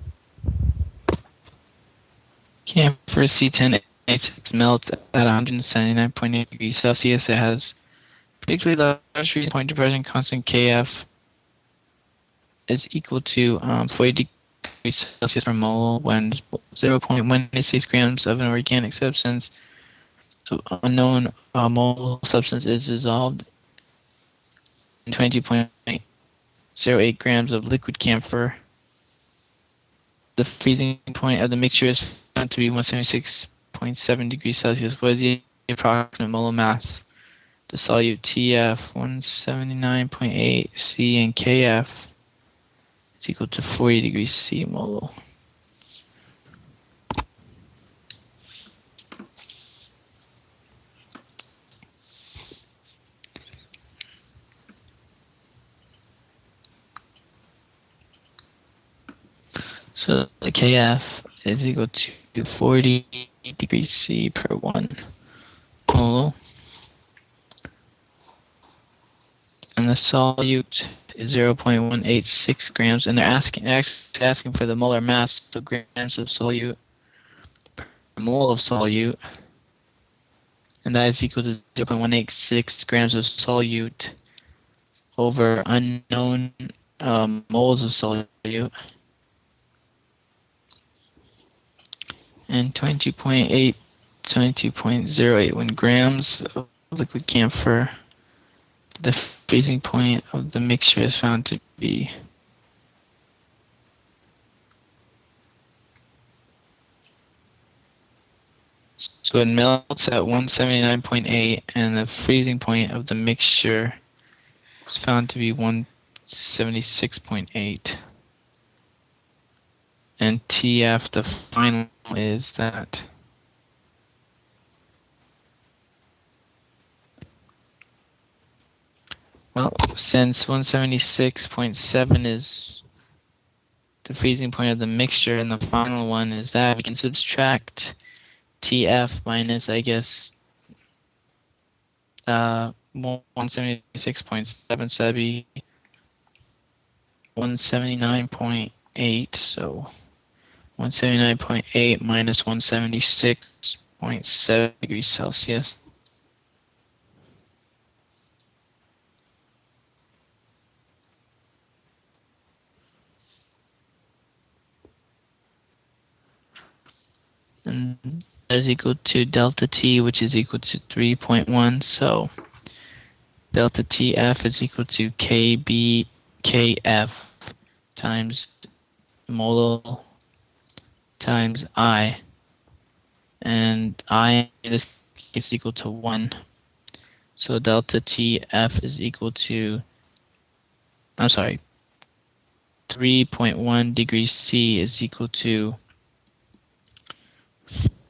Kampfer C10A6 Smelt at 179.8 degrees Celsius. It has particularly large freezing point depression constant Kf is equal to 40 degrees Celsius per mole when 0.186 grams of an organic substance of unknown mole substance is dissolved in 22.08 grams of liquid camphor. The freezing point of the mixture is found to be 176.7 degrees Celsius. What is the approximate molar mass? The solute TF 179.8 C and KF is equal to 40 degrees C mole. So the KF is equal to 40 degrees C per 1 mole. And the solute is 0.186 grams, and they're asking for the molar mass, so grams of solute per mole of solute, and that is equal to 0.186 grams of solute over unknown moles of solute, and 22.01 grams of liquid camphor. The freezing point of the mixture is found to be so it melts at 179.8, and the freezing point of the mixture is found to be 176.8. And TF, the final, is that since 176.7 is the freezing point of the mixture, and the final one is that, we can subtract TF minus, I guess, 176.7, so that'd be 179.8, so 179.8 minus 176.7 degrees Celsius. And that is equal to delta T, which is equal to 3.1. So delta TF is equal to KF times mole times I. and I in this case is equal to 1. So delta TF is equal to, 3.1 degrees C is equal to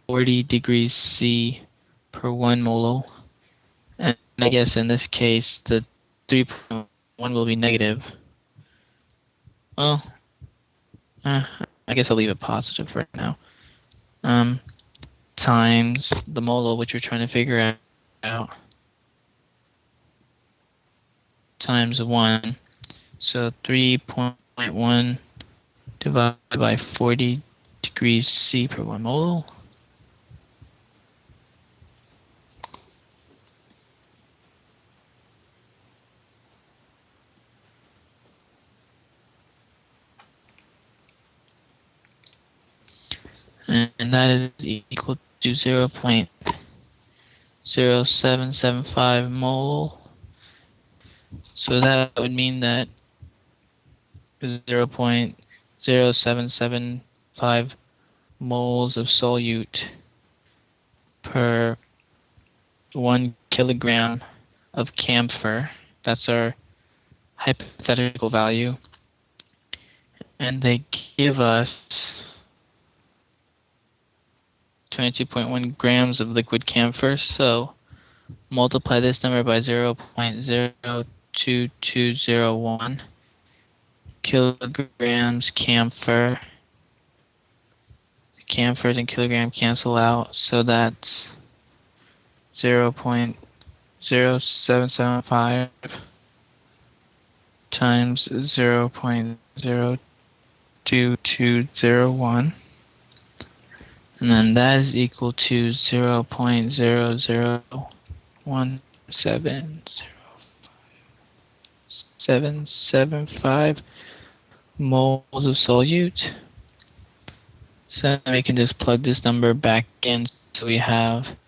40 degrees C per 1 mole. And I guess in this case, the 3.1 will be negative. Well, I guess I'll leave it positive for now. Times the mole, which we're trying to figure out, times 1. So 3.1 divided by 40 degrees C per 1 mole. And that is equal to 0.0775 mole. So that would mean that 0.0775 moles of solute per 1 kilogram of camphor. That's our hypothetical value. And they give us 22.1 grams of liquid camphor. So multiply this number by 0.02201 kilograms camphor. Camphors and kilogram cancel out, so that's 0.0775 times 0.02201, and then that is equal to 0.001705775 moles of solute. So we can just plug this number back in, so we have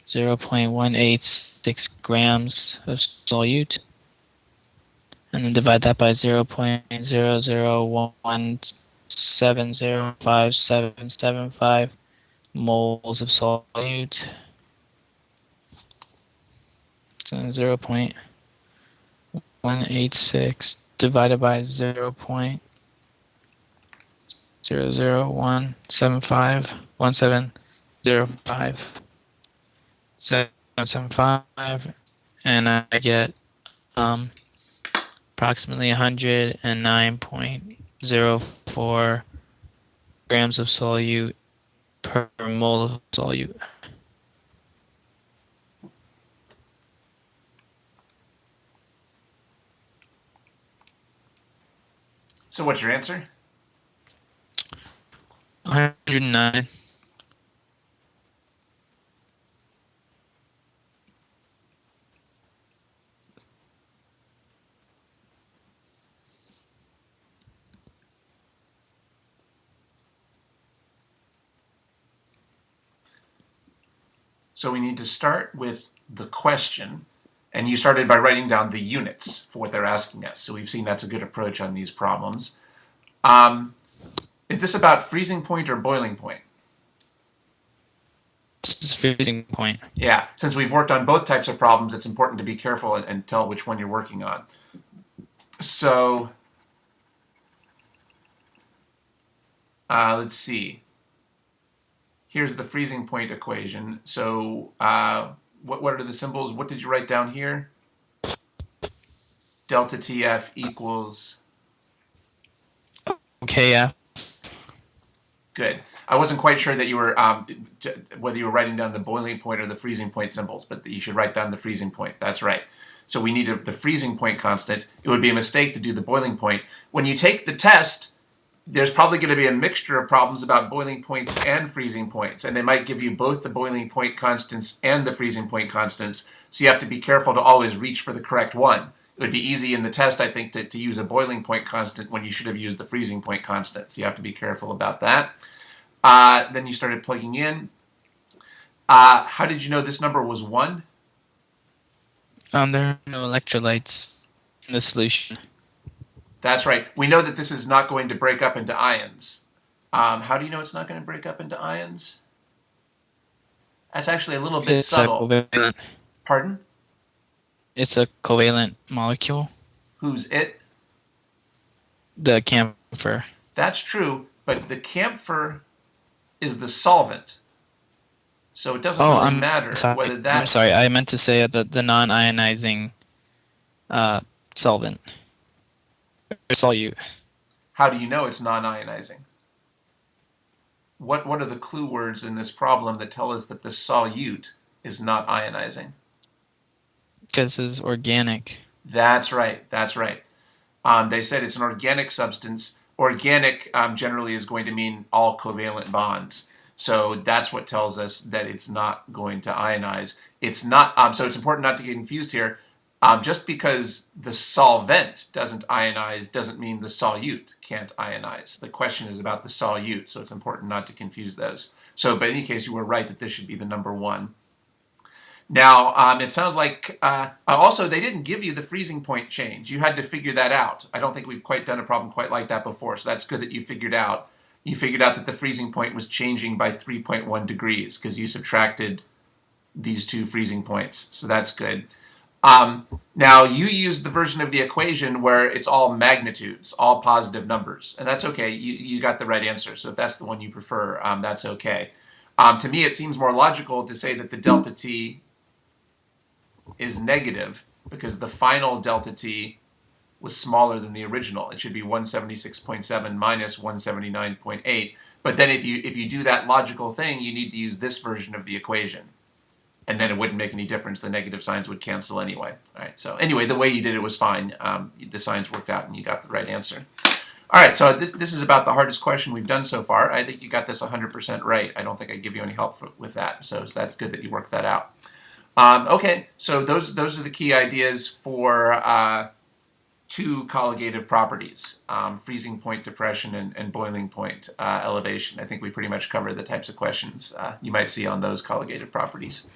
0.186 grams of solute, and then divide that by 0.001705775 moles of solute. So 0.186 divided by 0.00175 775, and I get approximately 109.04 grams of solute per mole of solute. So what's your answer? 109. So we need to start with the question, and you started by writing down the units for what they're asking us. So we've seen that's a good approach on these problems. Is this about freezing point or boiling point? This is freezing point. Yeah, since we've worked on both types of problems, it's important to be careful and tell which one you're working on. So let's see. Here's the freezing point equation. So what are the symbols? What did you write down here? Delta TF equals? KF. Good. I wasn't quite sure that you were whether you were writing down the boiling point or the freezing point symbols, but you should write down the freezing point. That's right. So we need the freezing point constant. It would be a mistake to do the boiling point. When you take the test, there's probably going to be a mixture of problems about boiling points and freezing points, and they might give you both the boiling point constants and the freezing point constants, so you have to be careful to always reach for the correct one. It would be easy in the test, I think, to use a boiling point constant when you should have used the freezing point constant, so you have to be careful about that. Then you started plugging in. How did you know this number was 1? There are no electrolytes in the solution. That's right. We know that this is not going to break up into ions. How do you know it's not going to break up into ions? That's actually a little bit It's a subtle. covalent. Pardon? It's a covalent molecule. Who's it? The camphor. That's true, but the camphor is the solvent. So it doesn't Oh, really I'm matter sorry. whether I'm that... sorry. I meant to say the non-ionizing solvent. Or solute. How do you know it's non-ionizing? What are the clue words in this problem that tell us that the solute is not ionizing? Because it's organic. That's right. That's right. They said it's an organic substance. Organic generally is going to mean all covalent bonds. So that's what tells us that it's not going to ionize. It's not. So it's important not to get confused here. Just because the solvent doesn't ionize doesn't mean the solute can't ionize. The question is about the solute, so it's important not to confuse those. So, but in any case, you were right that this should be the number one. Now, it sounds like, also, they didn't give you the freezing point change. You had to figure that out. I don't think we've quite done a problem quite like that before, so that's good that you figured out. You figured out that the freezing point was changing by 3.1 degrees because you subtracted these two freezing points, so that's good. Now, you used the version of the equation where it's all magnitudes, all positive numbers, and that's okay. You got the right answer, so if that's the one you prefer, that's okay. To me, it seems more logical to say that the delta T is negative because the final delta T was smaller than the original. It should be 176.7 minus 179.8. But then if you do that logical thing, you need to use this version of the equation. And then it wouldn't make any difference. The negative signs would cancel anyway. All right. So anyway, the way you did it was fine. The signs worked out and you got the right answer. All right. So this is about the hardest question we've done so far. I think you got this 100% right. I don't think I give you any help with that. So that's good that you worked that out. Okay, so those are the key ideas for two colligative properties, freezing point depression and boiling point elevation. I think we pretty much covered the types of questions you might see on those colligative properties.